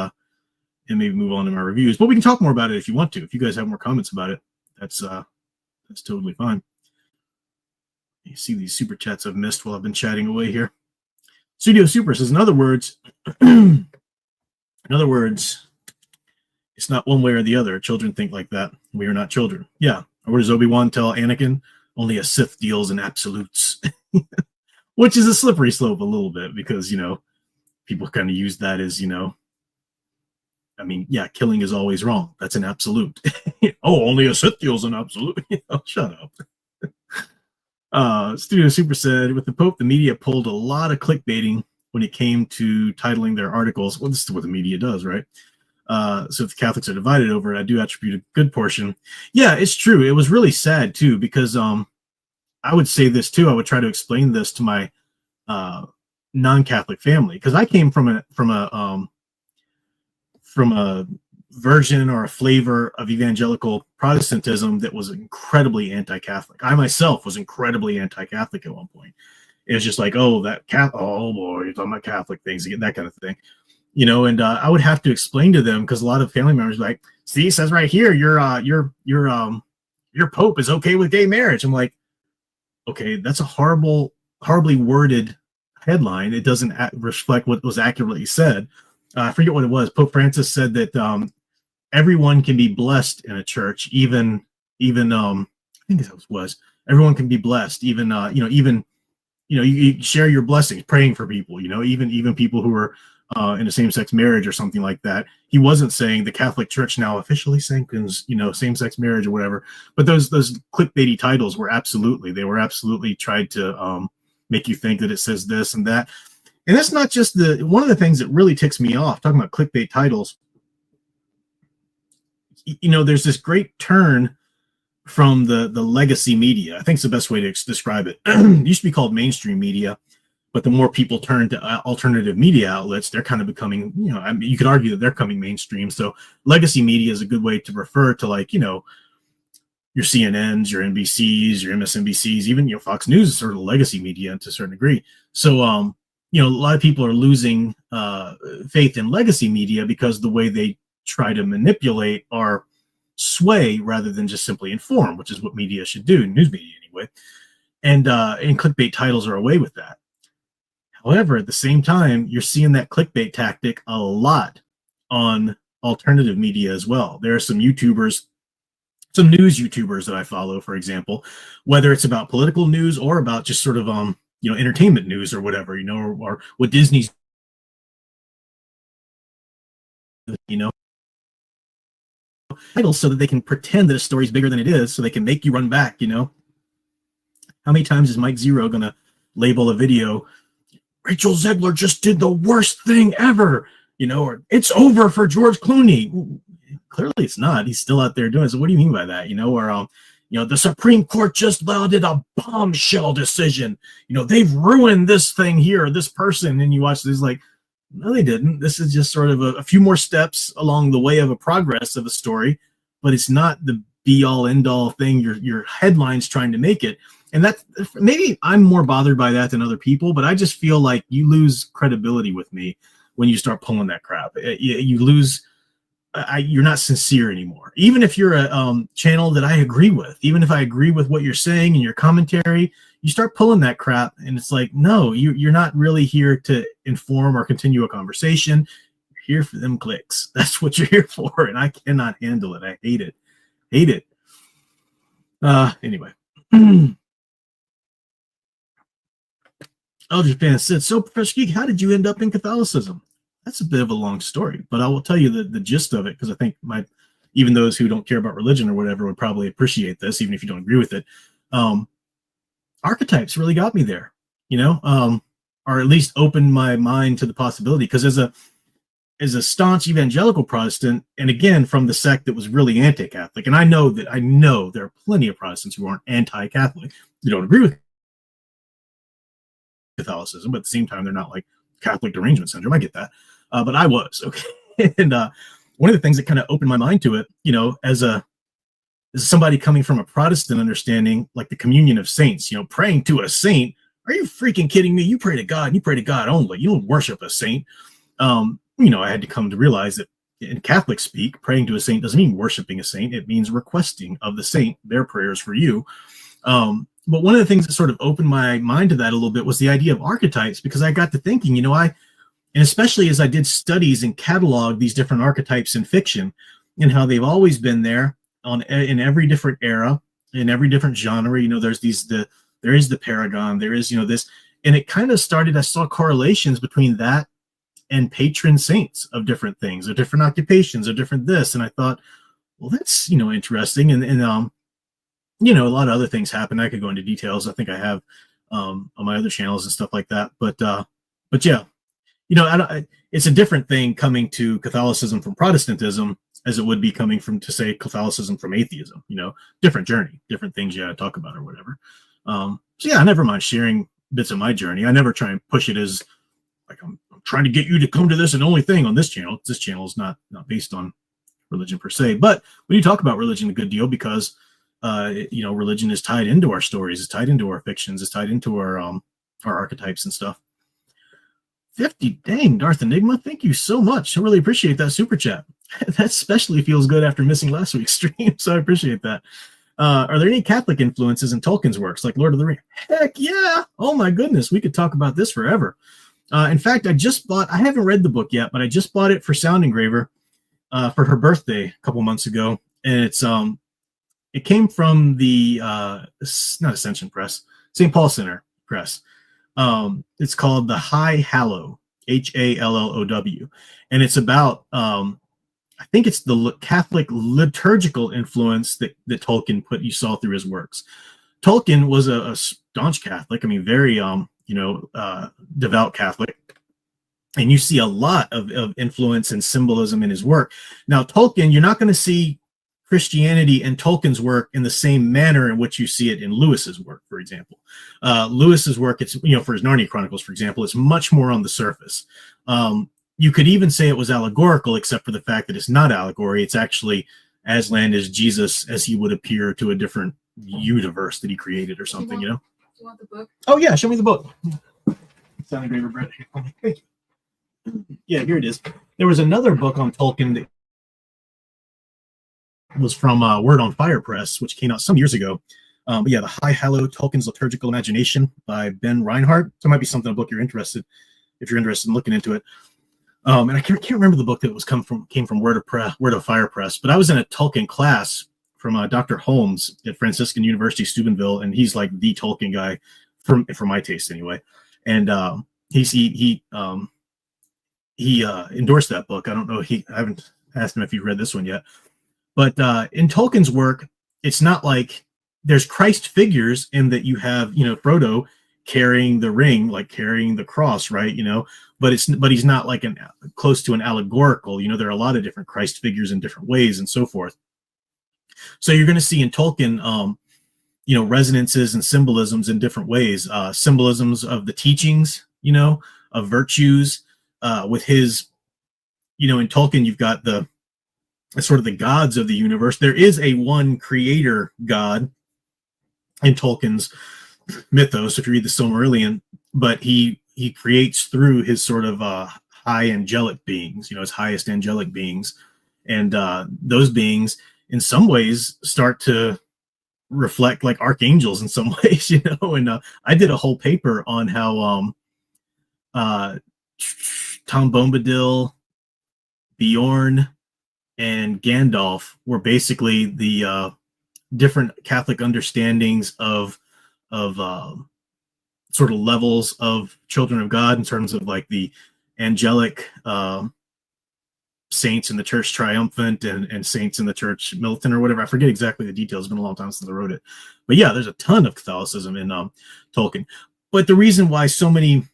maybe move on to my reviews. But we can talk more about it if you want to. If you guys have more comments about it, that's totally fine. You see these super chats I've missed while I've been chatting away here. Studio Super says, in other words, it's not one way or the other. Children think like that. We are not children. Yeah. Or what does Obi-Wan tell Anakin? Only a Sith deals in absolutes, which is a slippery slope a little bit because, people kind of use that as, killing is always wrong. That's an absolute. Oh, only a Sith deals in absolute. Shut up. Studio Super said, with the Pope, the media pulled a lot of clickbaiting when it came to titling their articles. Well, this is what the media does, right? So if the Catholics are divided over it, I do attribute a good portion. Yeah, it's true. It was really sad too, because I would say this too. I would try to explain this to my non-Catholic family, because I came from a version or a flavor of evangelical Protestantism that was incredibly anti-Catholic. I myself was incredibly anti-Catholic at one point. It was just like, oh, oh boy, you're talking about Catholic things, that kind of thing. And I would have to explain to them, because a lot of family members were like, see, it says right here, your Pope is okay with gay marriage. I'm like, okay, that's a horribly worded headline. It doesn't reflect what was accurately said. I forget what it was. Pope Francis said that everyone can be blessed in a church, even I think that was everyone can be blessed, even you share your blessings, praying for people, even people who are in a same-sex marriage or something like that. He wasn't saying the Catholic Church now officially sanctions, same-sex marriage or whatever. But those clickbaity titles were absolutely tried to make you think that it says this and that. And that's not just one of the things that really ticks me off, talking about clickbait titles. There's this great turn from the legacy media. I think it's the best way to describe it. It used to be called mainstream media. But the more people turn to alternative media outlets, they're kind of becoming, you could argue that they're coming mainstream. So legacy media is a good way to refer to, like, your CNNs, your NBCs, your MSNBCs, even, Fox News is sort of legacy media to a certain degree. So, a lot of people are losing faith in legacy media because the way they try to manipulate or sway rather than just simply inform, which is what media should do, news media anyway. And clickbait titles are a way with that. However, at the same time, you're seeing that clickbait tactic a lot on alternative media as well. There are some news YouTubers that I follow, for example, whether it's about political news or about just sort of, entertainment news or whatever, or what Disney's, titles so that they can pretend that a story is bigger than it is, so they can make you run back, How many times is Mike Zero going to label a video, Rachel Zegler just did the worst thing ever, or it's over for George Clooney? Clearly it's not. He's still out there doing it. So what do you mean by that? Or, the Supreme Court just lauded a bombshell decision. They've ruined this thing here, this person. And you watch this like, no, they didn't. This is just sort of a few more steps along the way of a progress of a story, but it's not the be all end all thing your headline's trying to make it. And that's, maybe I'm more bothered by that than other people, but I just feel like you lose credibility with me when you start pulling that crap. You lose, you're not sincere anymore. Even if you're a channel that I agree with, even if I agree with what you're saying in your commentary, you start pulling that crap, and it's like, no, you're not really here to inform or continue a conversation. You're here for them clicks. That's what you're here for, and I cannot handle it. I hate it. Anyway. Elder Japan said, so Professor Geek, how did you end up in Catholicism? That's a bit of a long story, but I will tell you the gist of it, because I think even those who don't care about religion or whatever would probably appreciate this, even if you don't agree with it. Archetypes really got me there, or at least opened my mind to the possibility. Because as a staunch evangelical Protestant, and again from the sect that was really anti-Catholic, and I know there are plenty of Protestants who aren't anti-Catholic, they don't agree with Catholicism, but at the same time they're not like Catholic derangement syndrome. I get that, but I was okay. And one of the things that kind of opened my mind to it, as somebody coming from a Protestant understanding, like the communion of saints, praying to a saint. Are you freaking kidding me? You pray to God, and you pray to God only. You don't worship a saint. I had to come to realize that in Catholic speak, praying to a saint doesn't mean worshiping a saint. It means requesting of the saint their prayers for you. But one of the things that sort of opened my mind to that a little bit was the idea of archetypes, because I got to thinking, and especially as I did studies and catalog these different archetypes in fiction and how they've always been there in every different era, in every different genre. There is the paragon, there is, this, and it kind of started, I saw correlations between that and patron saints of different things, of different occupations, of different this. And I thought, well, that's, interesting. And a lot of other things happen. I could go into details. I think I have on my other channels and stuff like that. But yeah, it's a different thing coming to Catholicism from Protestantism as it would be coming from, to say, Catholicism from atheism. Different journey, different things you got to talk about or whatever. So yeah, I never mind sharing bits of my journey. I never try and push it as like I'm trying to get you to come to this and only thing on this channel. This channel is not based on religion per se, but we do talk about religion a good deal because religion is tied into our stories, it's tied into our fictions, it's tied into our archetypes and stuff. 50, dang, Darth Enigma, thank you so much. I really appreciate that super chat. That especially feels good after missing last week's stream, so I appreciate that. Are there any Catholic influences in Tolkien's works, like Lord of the Rings? Heck yeah! Oh my goodness, we could talk about this forever. In fact, I haven't read the book yet, but I just bought it for Sound Engraver for her birthday a couple months ago, and it came from the not Ascension Press, St. Paul Center Press. It's called The High Hallow, Hallow, and it's about I think it's the Catholic liturgical influence that Tolkien you saw through his works. Tolkien was a staunch Catholic. I mean, very devout Catholic, and you see a lot of influence and symbolism in his work. Now, Tolkien, you're not going to see Christianity and Tolkien's work in the same manner in which you see it in Lewis's work, for example. Lewis's work, it's for his Narnia Chronicles, for example, it's much more on the surface. You could even say it was allegorical, except for the fact that it's not allegory. It's actually Aslan is Jesus as he would appear to a different universe that he created or something. Do you want the book? Oh yeah, show me the book. Sound Engraver Brett. Thank you. Yeah, here it is. There was another book on Tolkien that was from Word on Fire Press, which came out some years ago. But yeah, The High Hallow, Tolkien's Liturgical Imagination by Ben Reinhardt. So it might be something, a book you're interested, if you're interested in looking into it. And I can't remember the book that came from Word of Fire Press, but I was in a Tolkien class from Dr. Holmes at Franciscan University, Steubenville, and he's like the Tolkien guy for my taste anyway. And he endorsed that book. I don't know. I haven't asked him if he read this one yet. But in Tolkien's work, it's not like there's Christ figures in that you have, Frodo carrying the ring, like carrying the cross, right? But he's not like close to an allegorical. There are a lot of different Christ figures in different ways and so forth. So you're going to see in Tolkien, resonances and symbolisms in different ways. Symbolisms of the teachings, of virtues. With his, in Tolkien, you've got the sort of the gods of the universe. There is a one creator god in Tolkien's mythos, if you read the Silmarillion, but he creates through his sort of high angelic beings, his highest angelic beings. And those beings, in some ways, start to reflect like archangels in some ways, And I did a whole paper on how Tom Bombadil, Bjorn, and Gandalf were basically the different Catholic understandings of sort of levels of children of God in terms of like the angelic saints in the church triumphant and saints in the church militant or whatever. I forget exactly the details. It's been a long time since I wrote it. But yeah, there's a ton of Catholicism in Tolkien. But the reason why so many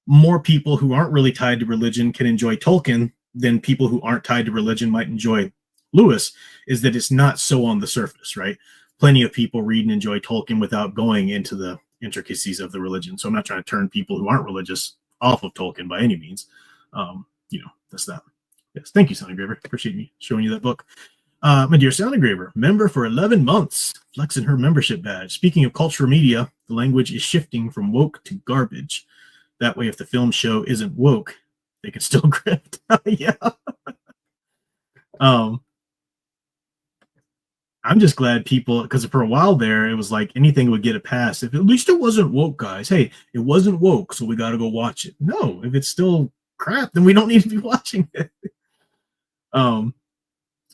more people who aren't really tied to religion can enjoy Tolkien than people who aren't tied to religion might enjoy Lewis is that it's not so on the surface, right? Plenty of people read and enjoy Tolkien without going into the intricacies of the religion. So I'm not trying to turn people who aren't religious off of Tolkien by any means. That's that. Yes, thank you, Sound Engraver. Appreciate me showing you that book. My dear Sound Engraver, member for 11 months, flexing her membership badge. Speaking of cultural media, the language is shifting from woke to garbage. That way, if the film show isn't woke, they can still grift. Yeah. I'm just glad people, because for a while there, it was like anything would get a pass. If at least it wasn't woke, guys. Hey, it wasn't woke, so we got to go watch it. No, if it's still crap, then we don't need to be watching it.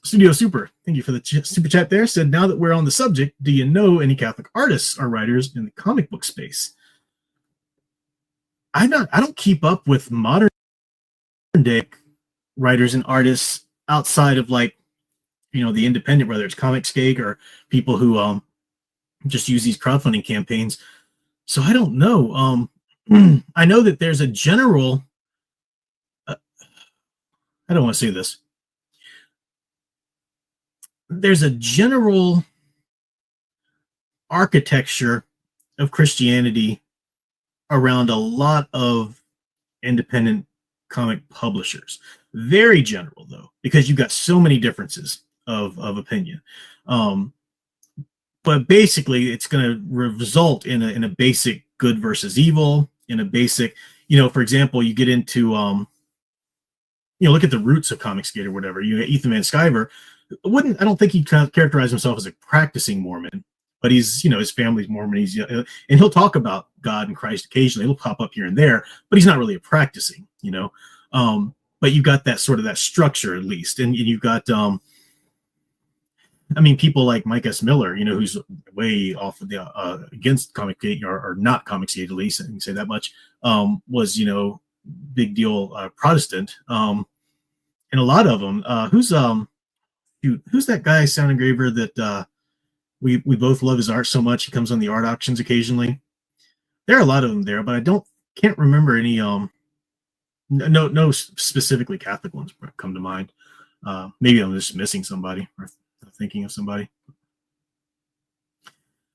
Studio Super, thank you for the super chat there. Said, now that we're on the subject, do you know any Catholic artists or writers in the comic book space? I don't keep up with modern day writers and artists outside of like, the independent, whether it's Comicsgate or people who just use these crowdfunding campaigns. So I don't know. I know that there's a general, I don't want to say this. There's a general architecture of Christianity around a lot of independent comic publishers. Very general, though, because you've got so many differences of opinion. But basically, it's going to result in a basic good versus evil, in a basic, for example, you get into, look at the roots of Comicsgate or whatever. You get Ethan Van Sciver. I don't think he characterized himself as a practicing Mormon, but he's, his family's Mormon. And he'll talk about God and Christ occasionally. He'll pop up here and there, but he's not really a practicing, but you got that sort of that structure at least. And you've got, people like Mike S. Miller, who's way off of the, against Comicsgate or not Comicsgate at least, I can say that much, was, big deal Protestant. And a lot of them, who's that guy, Sound Engraver, that we both love his art so much. He comes on the art auctions occasionally. There are a lot of them there, but I can't remember any no specifically Catholic ones come to mind. Maybe I'm just missing somebody or thinking of somebody.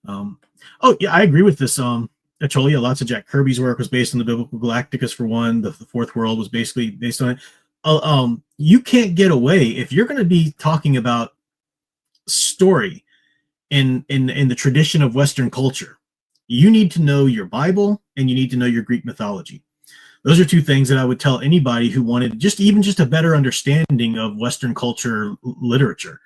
Oh yeah, I agree with this. Acholia, lots of Jack Kirby's work was based on the Biblical Galacticus for one. The Fourth World was basically based on it. You can't get away if you're going to be talking about story in the tradition of Western culture. You need to know your Bible and you need to know your Greek mythology. Those are two things that I would tell anybody who wanted just a better understanding of Western culture literature.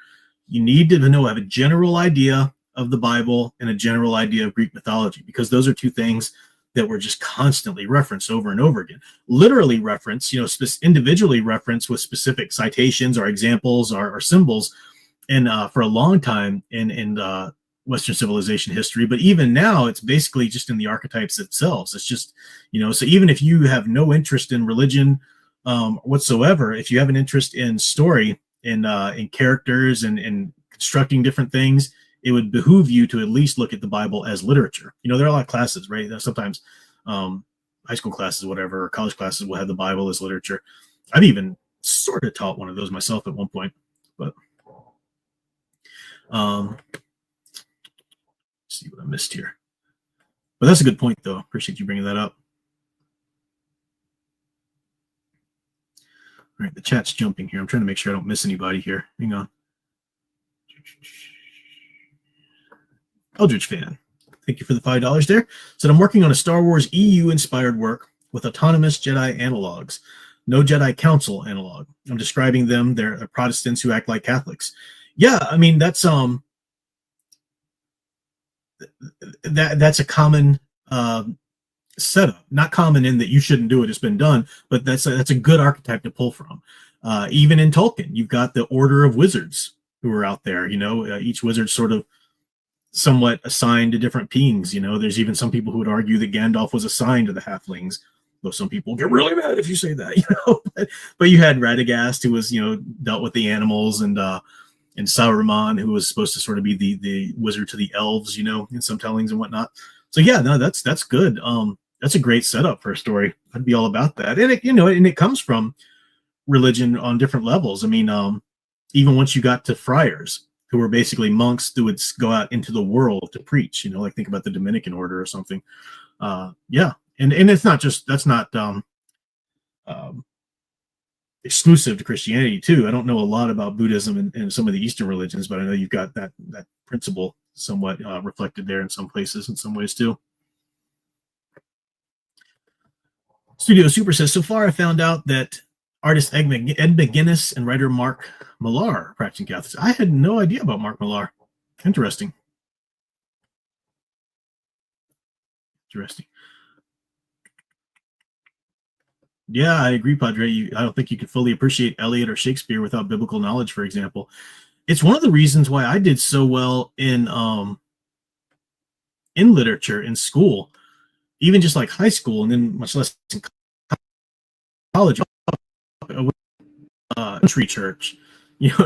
You need to have a general idea of the Bible and a general idea of Greek mythology, because those are two things that were just constantly referenced over and over again. Literally referenced, individually referenced with specific citations or examples or symbols, and for a long time in Western civilization history. But even now, it's basically just in the archetypes themselves. It's just, so even if you have no interest in religion whatsoever, if you have an interest in story, in characters and constructing different things, it would behoove you to at least look at the Bible as literature. There are a lot of classes, right? Sometimes high school classes, whatever, or college classes will have the Bible as literature. I've even sort of taught one of those myself at one point, but see what I missed here. But that's a good point, though. Appreciate you bringing that up. All right, the chat's jumping here. I'm trying to make sure I don't miss anybody here. Hang on. Eldridge fan, thank you for the $5 there. Said, I'm working on a Star Wars EU-inspired work with autonomous Jedi analogs. No Jedi Council analog. I'm describing them. They're Protestants who act like Catholics. Yeah, that's that's a common setup. Not common in that you shouldn't do it. It's been done, but that's a good archetype to pull from. Even in Tolkien, you've got the Order of Wizards who are out there. Each wizard sort of somewhat assigned to different beings. There's even some people who would argue that Gandalf was assigned to the halflings. Though some people get really mad if you say that, but you had Radagast, who was, dealt with the animals, and Saruman, who was supposed to sort of be the wizard to the elves, in some tellings and whatnot. So yeah, no, that's good. That's a great setup for a story. I'd be all about that. And it comes from religion on different levels. I mean, even once you got to friars, who were basically monks who would go out into the world to preach, like think about the Dominican order or something. Yeah. And it's not just, that's not exclusive to Christianity too. I don't know a lot about Buddhism and some of the Eastern religions, but I know you've got that principle somewhat reflected there in some places, in some ways too. Studio Super says, so far I found out that artist Ed McGuinness and writer Mark Millar are practicing Catholics. I had no idea about Mark Millar. Interesting. Yeah, I agree, Padre. I don't think you could fully appreciate Eliot or Shakespeare without biblical knowledge, for example. It's one of the reasons why I did so well in literature in school, even just like high school, and then much less in college. Country church,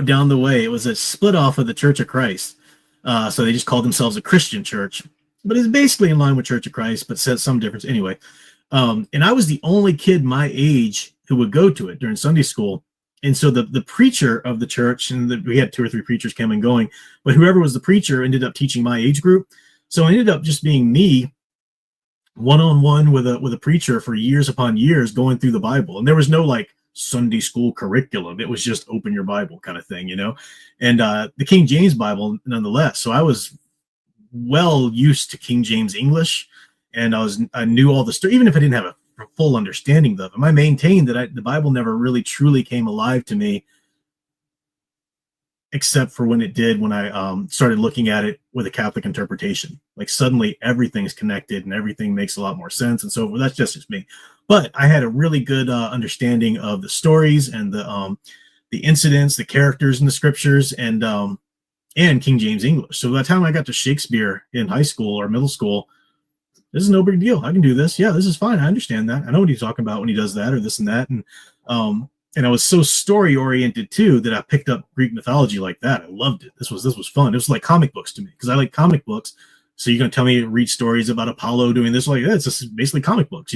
down the way. It was a split off of the Church of Christ. So they just called themselves a Christian church, but it's basically in line with Church of Christ, but says some difference anyway. And I was the only kid my age who would go to it during Sunday school. And so the preacher of the church, and we had 2 or 3 preachers coming and going, but whoever was the preacher ended up teaching my age group. So it ended up just being me one-on-one with a preacher for years upon years going through the Bible. And there was no like Sunday school curriculum. It was just open your Bible kind of thing, and the King James Bible nonetheless. So I was well used to King James English, and I knew all the story, even if I didn't have a full understanding of them. I maintained that the Bible never really truly came alive to me, except for when it did, when I started looking at it with a Catholic interpretation. Like suddenly everything's connected and everything makes a lot more sense. And so that's just me. But I had a really good understanding of the stories and the incidents, the characters in the scriptures, and King James English. So by the time I got to Shakespeare in high school or middle school, this is no big deal. I can do this. Yeah, this is fine. I understand that. I know what he's talking about when he does that or this and that. And I was so story oriented too that I picked up Greek mythology like that. I loved it. This was fun. It was like comic books to me because I like comic books. So you're going to tell me to read stories about Apollo doing this? Like, it's just basically comic books,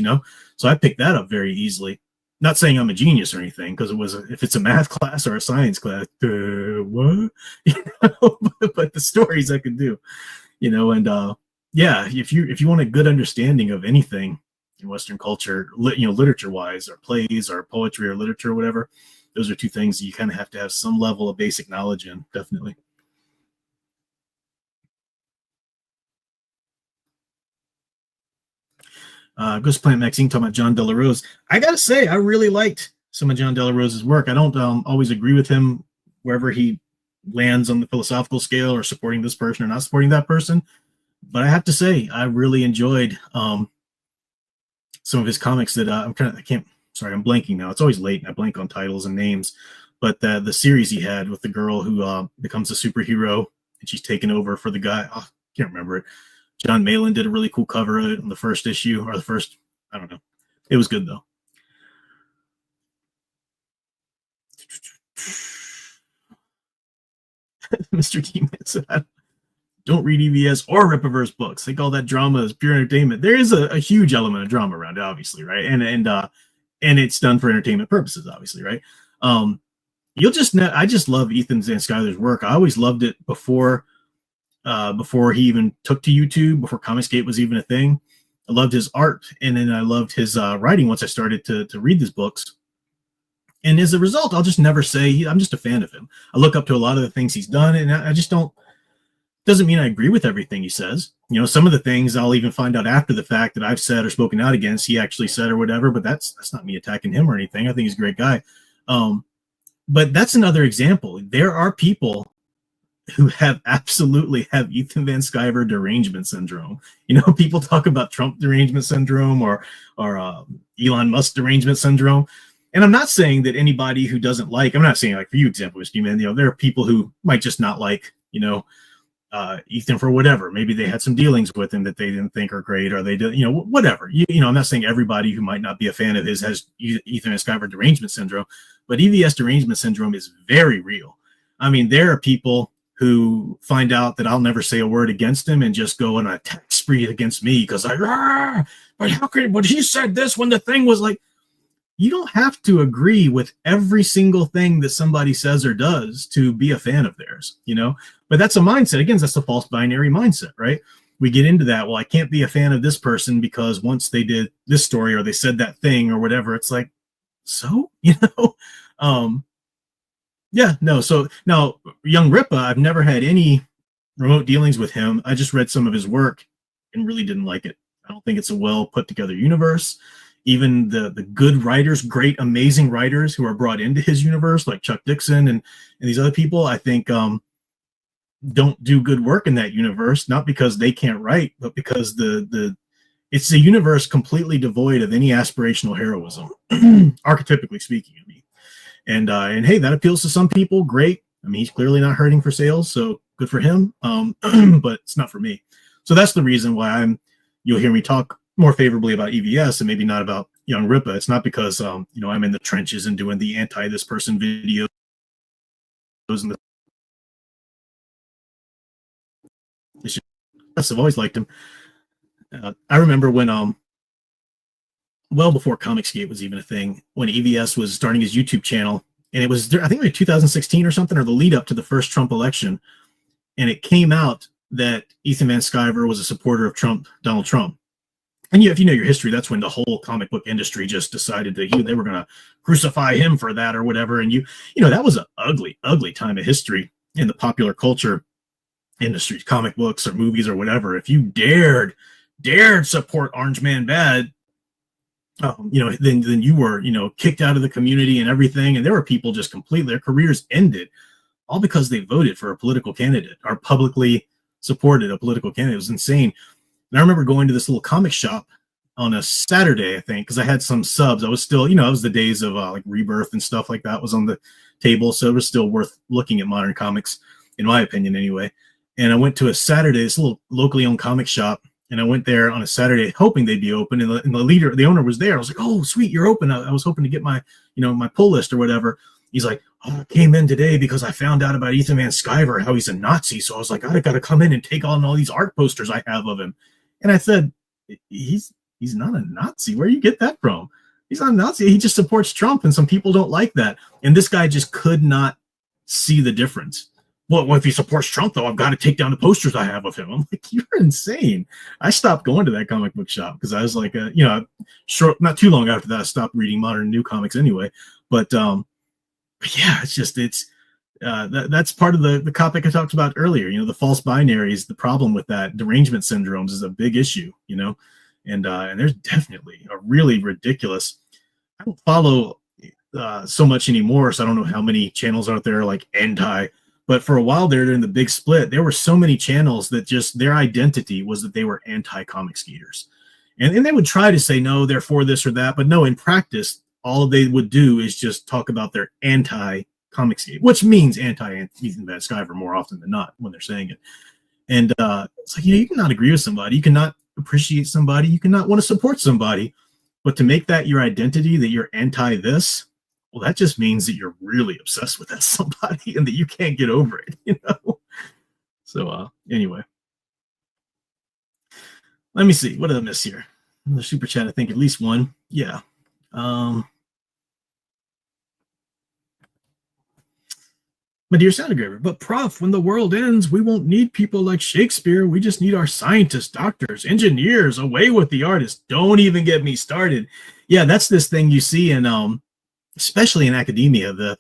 So I picked that up very easily. Not saying I'm a genius or anything, because if it's a math class or a science class, what? But the stories I could do, and yeah, if you want a good understanding of anything in Western culture, literature wise, or plays or poetry or literature or whatever, those are 2 things that you kind of have to have some level of basic knowledge in, definitely. Ghost Plant Maxine talking about John De La Rose. I gotta say, I really liked some of John De La Rose's work. I don't always agree with him wherever he lands on the philosophical scale, or supporting this person or not supporting that person. But I have to say, I really enjoyed some of his comics that I'm blanking now. It's always late and I blank on titles and names. But the series he had with the girl who becomes a superhero and she's taken over for the guy. Oh, I can't remember it. John Malin did a really cool cover of it on the first issue, or the first, I don't know. It was good, though. Mr. T-Man said, don't read EVS or Rippaverse books. They call that drama as pure entertainment. There is a huge element of drama around it, obviously, right? And it's done for entertainment purposes, obviously, right? I just love Ethan Van Skyler's work. I always loved it before he even took to YouTube, before Comicsgate was even a thing. I loved his art, and then I loved his writing once I started to read his books. And as a result, I'll just never say I'm just a fan of him. I look up to a lot of the things he's done, and I just doesn't mean I agree with everything he says. Some of the things I'll even find out after the fact that I've said or spoken out against, he actually said or whatever, but that's not me attacking him or anything. I think he's a great guy. But that's another example. There are people who absolutely have Ethan Van Sciver derangement syndrome. People talk about Trump derangement syndrome or Elon Musk derangement syndrome. And I'm not saying that anybody who doesn't I'm not saying like for you, example, Mr. Man, there are people who might just not like, Ethan for whatever. Maybe they had some dealings with him that they didn't think are great, or they did, whatever. I'm not saying everybody who might not be a fan of his has Ethan Van Sciver derangement syndrome, but EVS derangement syndrome is very real. I mean, there are people who find out that I'll never say a word against him and just go on an attack spree against me because but how could, but he said this when the thing was like, you don't have to agree with every single thing that somebody says or does to be a fan of theirs, but that's a mindset. Again, that's the false binary mindset, right? We get into that. Well, I can't be a fan of this person because once they did this story or they said that thing or whatever, it's like, so, yeah, no. So now young Ripa, I've never had any remote dealings with him. I just read some of his work and really didn't like it. I don't think it's a well put together universe. Even the good writers, great, amazing writers who are brought into his universe, like Chuck Dixon and these other people, I think don't do good work in that universe, not because they can't write, but because it's a universe completely devoid of any aspirational heroism, archetypically speaking. I mean, and hey, that appeals to some people. Great. I mean, he's clearly not hurting for sales, so good for him. But it's not for me. So that's the reason why you'll hear me talk more favorably about EVS and maybe not about young Ripa. It's not because I'm in the trenches and doing the anti this person videos and I've always liked him. I remember when well before Comicsgate was even a thing, when EVS was starting his YouTube channel, and it was I think like 2016 or something, or the lead up to the first Trump election, and it came out that Ethan Van Sciver was a supporter of Donald Trump. And if you know your history, that's when the whole comic book industry just decided that they were going to crucify him for that or whatever. And that was an ugly, ugly time of history in the popular culture industry, comic books or movies or whatever. If you dared support Orange Man Bad, then you were, kicked out of the community and everything. And there were people just completely, their careers ended all because they voted for a political candidate or publicly supported a political candidate. It was insane. And I remember going to this little comic shop on a Saturday, I think, because I had some subs. I was still, it was the days of like Rebirth and stuff like that was on the table. So it was still worth looking at modern comics, in my opinion, anyway. And I went to a Saturday, this little locally owned comic shop. And I went there on a Saturday hoping they'd be open. And the owner was there. I was like, oh, sweet, you're open. I was hoping to get my, my pull list or whatever. He's like, oh, I came in today because I found out about Ethan Van Sciver, how he's a Nazi. So I was like, I got to come in and take on all these art posters I have of him. And I said, he's not a Nazi. Where do you get that from? He's not a Nazi. He just supports Trump, and some people don't like that. And this guy just could not see the difference. Well, if he supports Trump, though, I've got to take down the posters I have of him. I'm like, you're insane. I stopped going to that comic book shop because I was like, not too long after that, I stopped reading modern new comics anyway. But yeah, that's part of the topic I talked about earlier. The false binaries, the problem with that, derangement syndromes is a big issue, and there's definitely a really ridiculous. I don't follow so much anymore, so I don't know how many channels out there like anti. But for a while there, during the big split, there were so many channels that just their identity was that they were anti-comic skaters. And they would try to say, no, they're for this or that. But no, in practice, all they would do is just talk about their anti-comic skate, which means anti-Ethan Van Sciver more often than not when they're saying it. And it's like, you cannot agree with somebody. You cannot appreciate somebody. You cannot want to support somebody. But to make that your identity, that you're anti-this, well, that just means that you're really obsessed with that somebody and that you can't get over it, So anyway, let me see. What did I miss here? The super chat, I think at least one. Yeah. My dear Soundagraver, but Prof, when the world ends, we won't need people like Shakespeare. We just need our scientists, doctors, engineers. Away with the artists. Don't even get me started. Yeah, that's this thing you see in especially in academia, the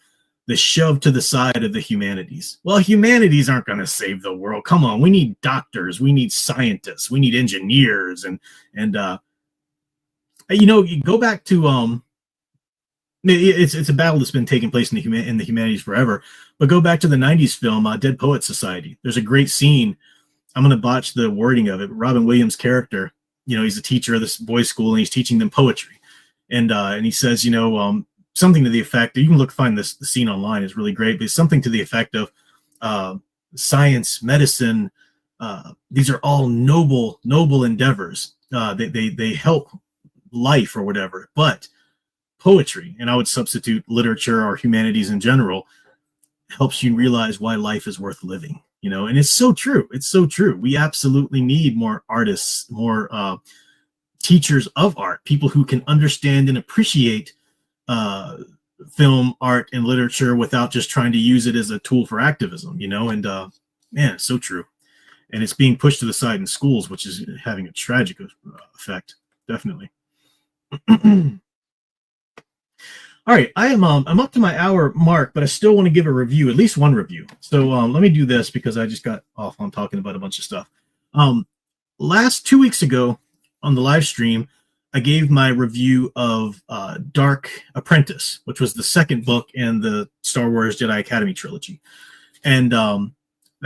shove to the side of the humanities. Well, humanities aren't going to save the world. Come on, we need doctors, we need scientists, we need engineers, and you go back to it's a battle that's been taking place in the humanities forever. But go back to the '90s film Dead Poets Society. There's a great scene. I'm going to botch the wording of it. Robin Williams' character, he's a teacher of this boys' school, and he's teaching them poetry, and he says, something to the effect, you can find the scene online, is really great, but it's something to the effect of science, medicine, these are all noble endeavors. They help life or whatever, but poetry, and I would substitute literature or humanities in general, helps you realize why life is worth living, and it's so true. It's so true. We absolutely need more artists, more teachers of art, people who can understand and appreciate film, art, and literature without just trying to use it as a tool for activism, and man, it's so true. And it's being pushed to the side in schools, which is having a tragic effect, definitely. All right, I'm up to my hour mark, but I still want to give a review, at least one review. So let me do this because I just got off on talking about a bunch of stuff. Last 2 weeks ago on the live stream, I gave my review of Dark Apprentice, which was the second book in the Star Wars Jedi Academy trilogy. And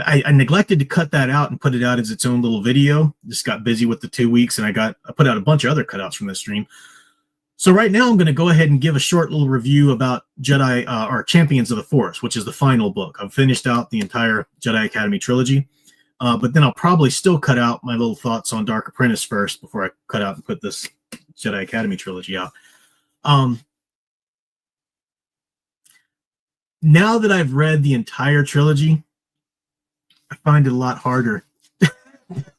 I neglected to cut that out and put it out as its own little video. Just got busy with the 2 weeks, and I put out a bunch of other cutouts from this stream. So right now I'm going to go ahead and give a short little review about Jedi or Champions of the Force, which is the final book. I've finished out the entire Jedi Academy trilogy, but then I'll probably still cut out my little thoughts on Dark Apprentice first before I cut out and put this Jedi Academy trilogy out. Now that I've read the entire trilogy, I find it a lot harder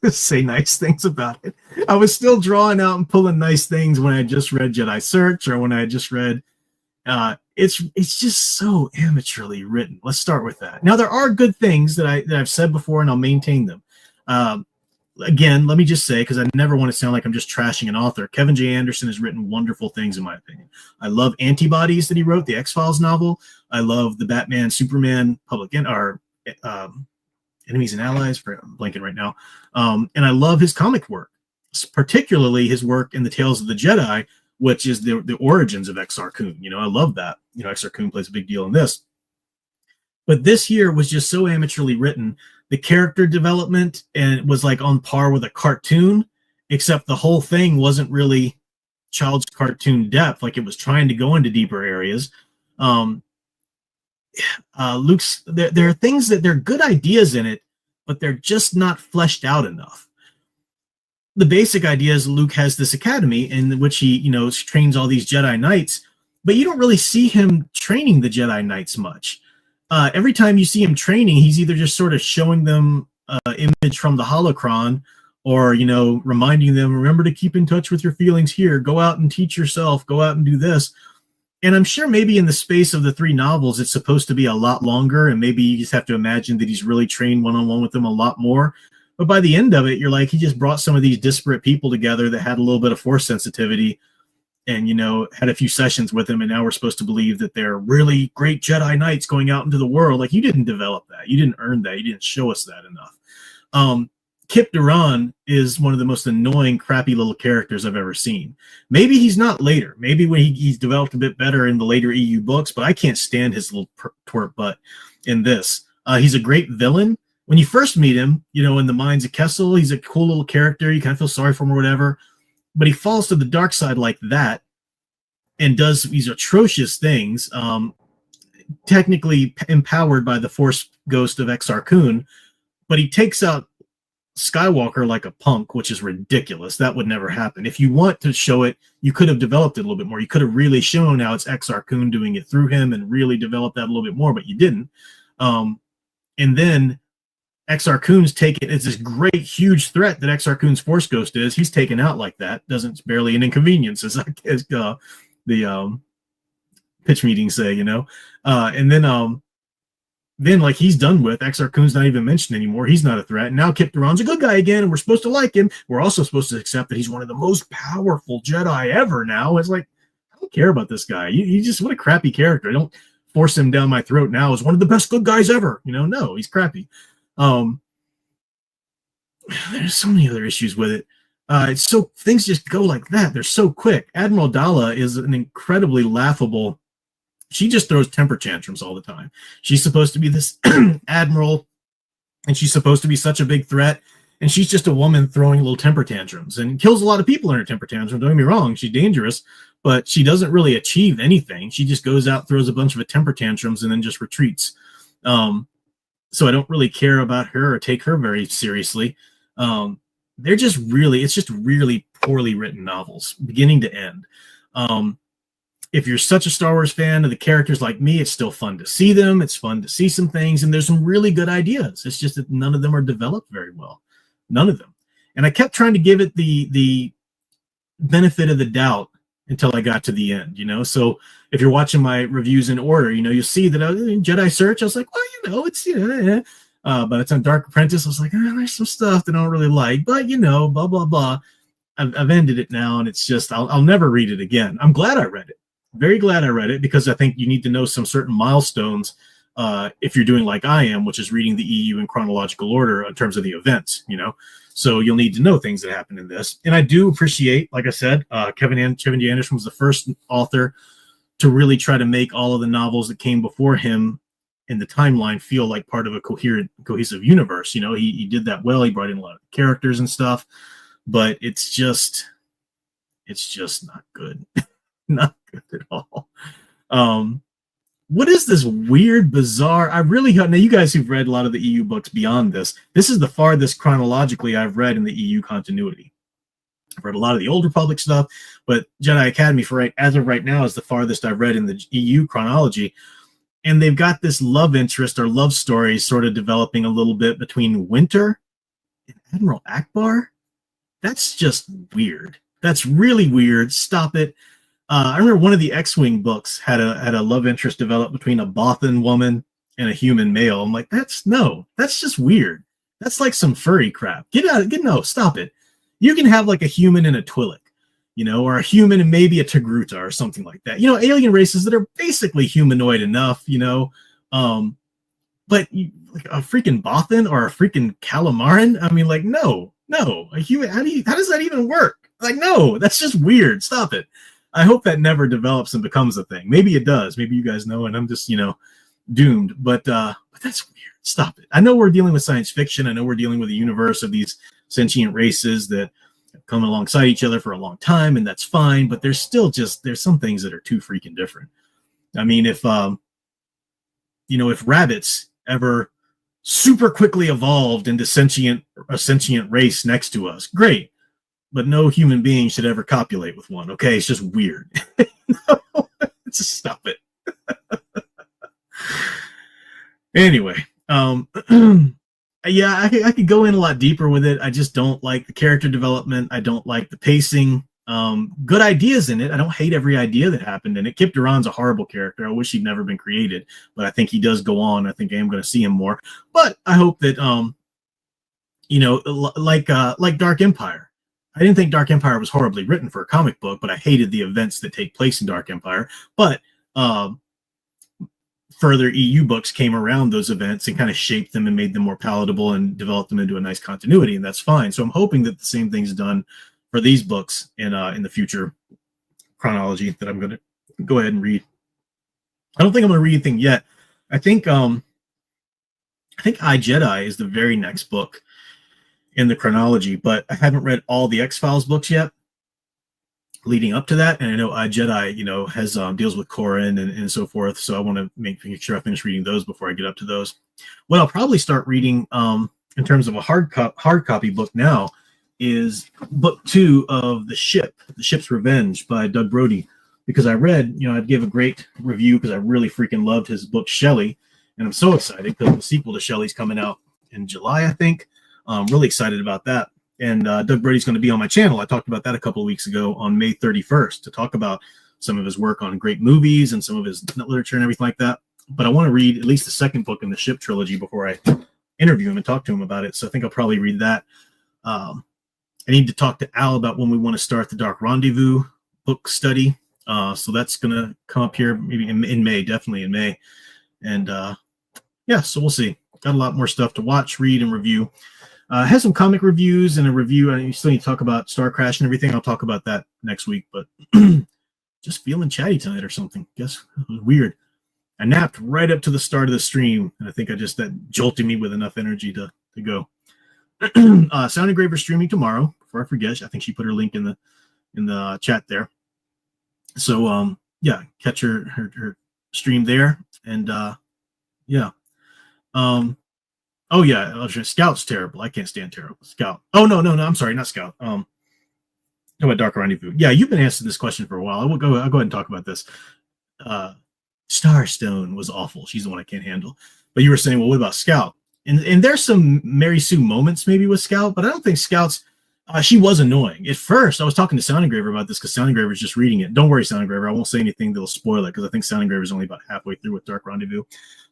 to say nice things about it. I was still drawing out and pulling nice things when I just read Jedi Search or when I just read it's just so amateurly written. Let's start with that. Now there are good things that I've said before, and I'll maintain them. Again, let me just say, because I never want to sound like I'm just trashing an author, Kevin J. Anderson has written wonderful things in my opinion. I love Antibodies that he wrote, the X-Files novel. I love the Batman Superman Enemies and Allies, I'm blanking right now. And I love his comic work, particularly his work in the Tales of the Jedi, which is the origins of Exar Kun. I love that. Exar Kun plays a big deal in this. But this here was just so amateurly written. The character development and it was like on par with a cartoon, except the whole thing wasn't really child's cartoon depth. Like it was trying to go into deeper areas. Luke's there are things that they're good ideas in it, but they're just not fleshed out enough. The basic idea is Luke has this academy in which he, trains all these Jedi Knights, but you don't really see him training the Jedi Knights much. Every time you see him training, he's either just sort of showing them image from the holocron or, reminding them, remember to keep in touch with your feelings here, go out and teach yourself, go out and do this. And I'm sure maybe in the space of the 3 novels, it's supposed to be a lot longer, and maybe you just have to imagine that he's really trained one-on-one with them a lot more. But by the end of it, you're like, he just brought some of these disparate people together that had a little bit of force sensitivity and, had a few sessions with him, and now we're supposed to believe that they're really great Jedi Knights going out into the world. Like, you didn't develop that. You didn't earn that. You didn't show us that enough. Kip Duran is one of the most annoying, crappy little characters I've ever seen. Maybe he's not later. Maybe when he's developed a bit better in the later EU books, but I can't stand his little twerp butt in this. He's a great villain. When you first meet him, in the Mines of Kessel, he's a cool little character. You kind of feel sorry for him or whatever. But he falls to the dark side like that and does these atrocious things, technically empowered by the Force Ghost of Exar Kun, but he takes out Skywalker like a punk, which is ridiculous. That would never happen. If you want to show it, you could have developed it a little bit more. You could have really shown how it's Exar Kun doing it through him and really developed that a little bit more, but you didn't. And then Exar Kun's taken, it's this great, huge threat that Exar Kun's Force Ghost is. He's taken out like that. Doesn't barely an inconvenience, as the pitch meetings say, and then like he's done with. Exar Kun's not even mentioned anymore. He's not a threat. And now Kip Duran's a good guy again, and we're supposed to like him. We're also supposed to accept that he's one of the most powerful Jedi ever now. It's like, I don't care about this guy. You just, what a crappy character. I don't force him down my throat now as one of the best good guys ever. No, he's crappy. There's so many other issues with it. It's so, things just go like that. They're so quick. Admiral Dala is an incredibly laughable. She just throws temper tantrums all the time. She's supposed to be this admiral, and she's supposed to be such a big threat, and she's just a woman throwing little temper tantrums and kills a lot of people in her temper tantrum. Don't get me wrong, she's dangerous, but she doesn't really achieve anything. She just goes out, throws a bunch of temper tantrums, and then just retreats. so I don't really care about her or take her very seriously. They're just really, it's just really poorly written novels, beginning to end. If you're such a Star Wars fan of the characters like me, it's still fun to see them. It's fun to see some things, and there's some really good ideas. It's just that none of them are developed very well. None of them. And I kept trying to give it the benefit of the doubt until I got to the end, So if you're watching my reviews in order, you'll see that in Jedi Search, I was like, well, it's, by the time Dark Apprentice, I was like, there's some stuff that I don't really like, but, blah, blah, blah. I've ended it now, and it's just, I'll never read it again. I'm glad I read it. Very glad I read it, because I think you need to know some certain milestones if you're doing like I am, which is reading the EU in chronological order in terms of the events, So you'll need to know things that happen in this. And I do appreciate, like I said, Kevin D. Anderson was the first author to really try to make all of the novels that came before him in the timeline feel like part of a cohesive universe. He did that well. He brought in a lot of characters and stuff, but it's just not good. Not good at all. What is this weird, bizarre? Now you guys who've read a lot of the EU books beyond this is the farthest chronologically I've read in the EU continuity. I've read a lot of the Old Republic stuff, but Jedi Academy as of right now is the farthest I've read in the EU chronology. And they've got this love interest or love story sort of developing a little bit between Winter and Admiral Akbar. That's just weird. That's really weird. Stop it. I remember one of the X-Wing books had a love interest develop between a Bothan woman and a human male. I'm like, that's just weird. That's like some furry crap. Stop it. You can have like a human and a Twi'lek, or a human and maybe a Togruta or something like that. Alien races that are basically humanoid enough, but like a freaking Bothan or a freaking Calamaran. I mean, like, no, a human. How does that even work? Like, no, that's just weird. Stop it. I hope that never develops and becomes a thing. Maybe it does. Maybe you guys know, and I'm just, doomed. But that's weird. Stop it. I know we're dealing with science fiction. I know we're dealing with a universe of these sentient races that have come alongside each other for a long time, and that's fine. But there's some things that are too freaking different. I mean, if rabbits ever super quickly evolved into a sentient race next to us, great. But no human being should ever copulate with one. Okay, it's just weird. No, just stop it. Anyway, yeah, I could go in a lot deeper with it. I just don't like the character development. I don't like the pacing. Good ideas in it. I don't hate every idea that happened in it. Kip Duran's a horrible character. I wish he'd never been created, but I think he does go on. I think I am going to see him more. But I hope that, like Dark Empire. I didn't think Dark Empire was horribly written for a comic book, but I hated the events that take place in Dark Empire. But further EU books came around those events and kind of shaped them and made them more palatable and developed them into a nice continuity, and that's fine. So I'm hoping that the same thing's done for these books in the future chronology that I'm going to go ahead and read. I don't think I'm going to read anything yet. I think I Jedi is the very next book in the chronology, but I haven't read all the X-Files books yet leading up to that. And I know Jedi, has deals with Corran and so forth. So I want to make sure I finish reading those before I get up to those. What I'll probably start reading in terms of a hard copy book now is book 2 of The Ship's Revenge by Doug Brody, because I read, I'd give a great review because I really freaking loved his book Shelley. And I'm so excited because the sequel to Shelley's coming out in July, I think. I'm really excited about that. And Doug Brady's going to be on my channel. I talked about that a couple of weeks ago on May 31st to talk about some of his work on great movies and some of his literature and everything like that. But I want to read at least the second book in the Ship trilogy before I interview him and talk to him about it. So I think I'll probably read that. I need to talk to Al about when we want to start the Dark Rendezvous book study. So that's going to come up here maybe in May, definitely in May. And so we'll see. Got a lot more stuff to watch, read, and review. Has some comic reviews and a review. I still need to talk about Star Crash and everything. I'll talk about that next week, but just feeling chatty tonight or something. Guess it was weird. I napped right up to the start of the stream, and I think that jolted me with enough energy to go. Sound Engraver streaming tomorrow. Before I forget, I think she put her link in the chat there. So catch her stream there, and Oh yeah, Scout's terrible. I can't stand terrible Scout. Oh no, I'm sorry, not Scout. How about Dark Rendezvous? Yeah, you've been answering this question for a while. I'll go ahead and talk about this. Starstone was awful. She's the one I can't handle. But you were saying, well, what about Scout? And there's some Mary Sue moments maybe with Scout, but I don't think Scout's. She was annoying at first. I was talking to Sound Engraver about this because Sound Engraver is just reading it. Don't worry, Sound Engraver. I won't say anything that'll spoil it because I think Sound Engraver is only about halfway through with Dark Rendezvous.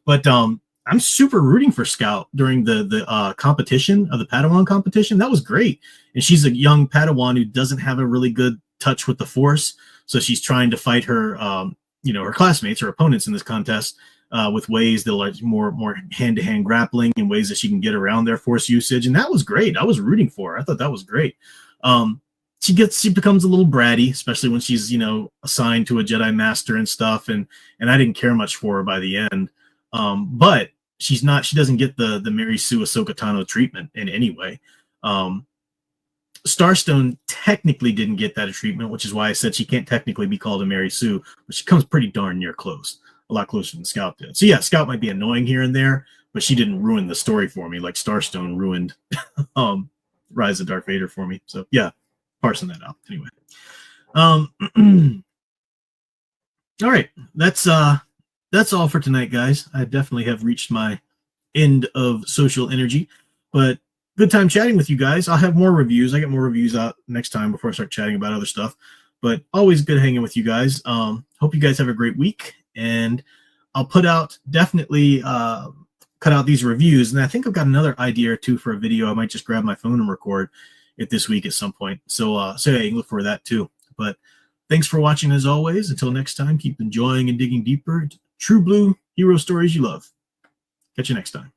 But I'm super rooting for Scout during the competition of the Padawan competition. That was great. And she's a young Padawan who doesn't have a really good touch with the Force, so she's trying to fight her, her classmates, her opponents in this contest, with ways that are like more hand-to-hand grappling and ways that she can get around their Force usage. And that was great. I was rooting for her. I thought that was great. She becomes a little bratty, especially when she's, assigned to a Jedi Master and stuff. And I didn't care much for her by the end. But she doesn't get the Mary Sue Ahsoka Tano treatment in any way. Starstone technically didn't get that treatment, which is why I said she can't technically be called a Mary Sue, but she comes pretty darn near close. A lot closer than Scout did. So yeah, Scout might be annoying here and there, but she didn't ruin the story for me like Starstone ruined Rise of Darth Vader for me. So yeah, parsing that out. Anyway. All right. That's all for tonight, guys. I definitely have reached my end of social energy, but good time chatting with you guys. I'll have more reviews. I get more reviews out next time before I start chatting about other stuff, but always good hanging with you guys. Hope you guys have a great week. And I'll definitely cut out these reviews. And I think I've got another idea or two for a video. I might just grab my phone and record it this week at some point. So yeah, you can look for that too. But thanks for watching as always. Until next time, keep enjoying and digging deeper into true blue hero stories you love. Catch you next time.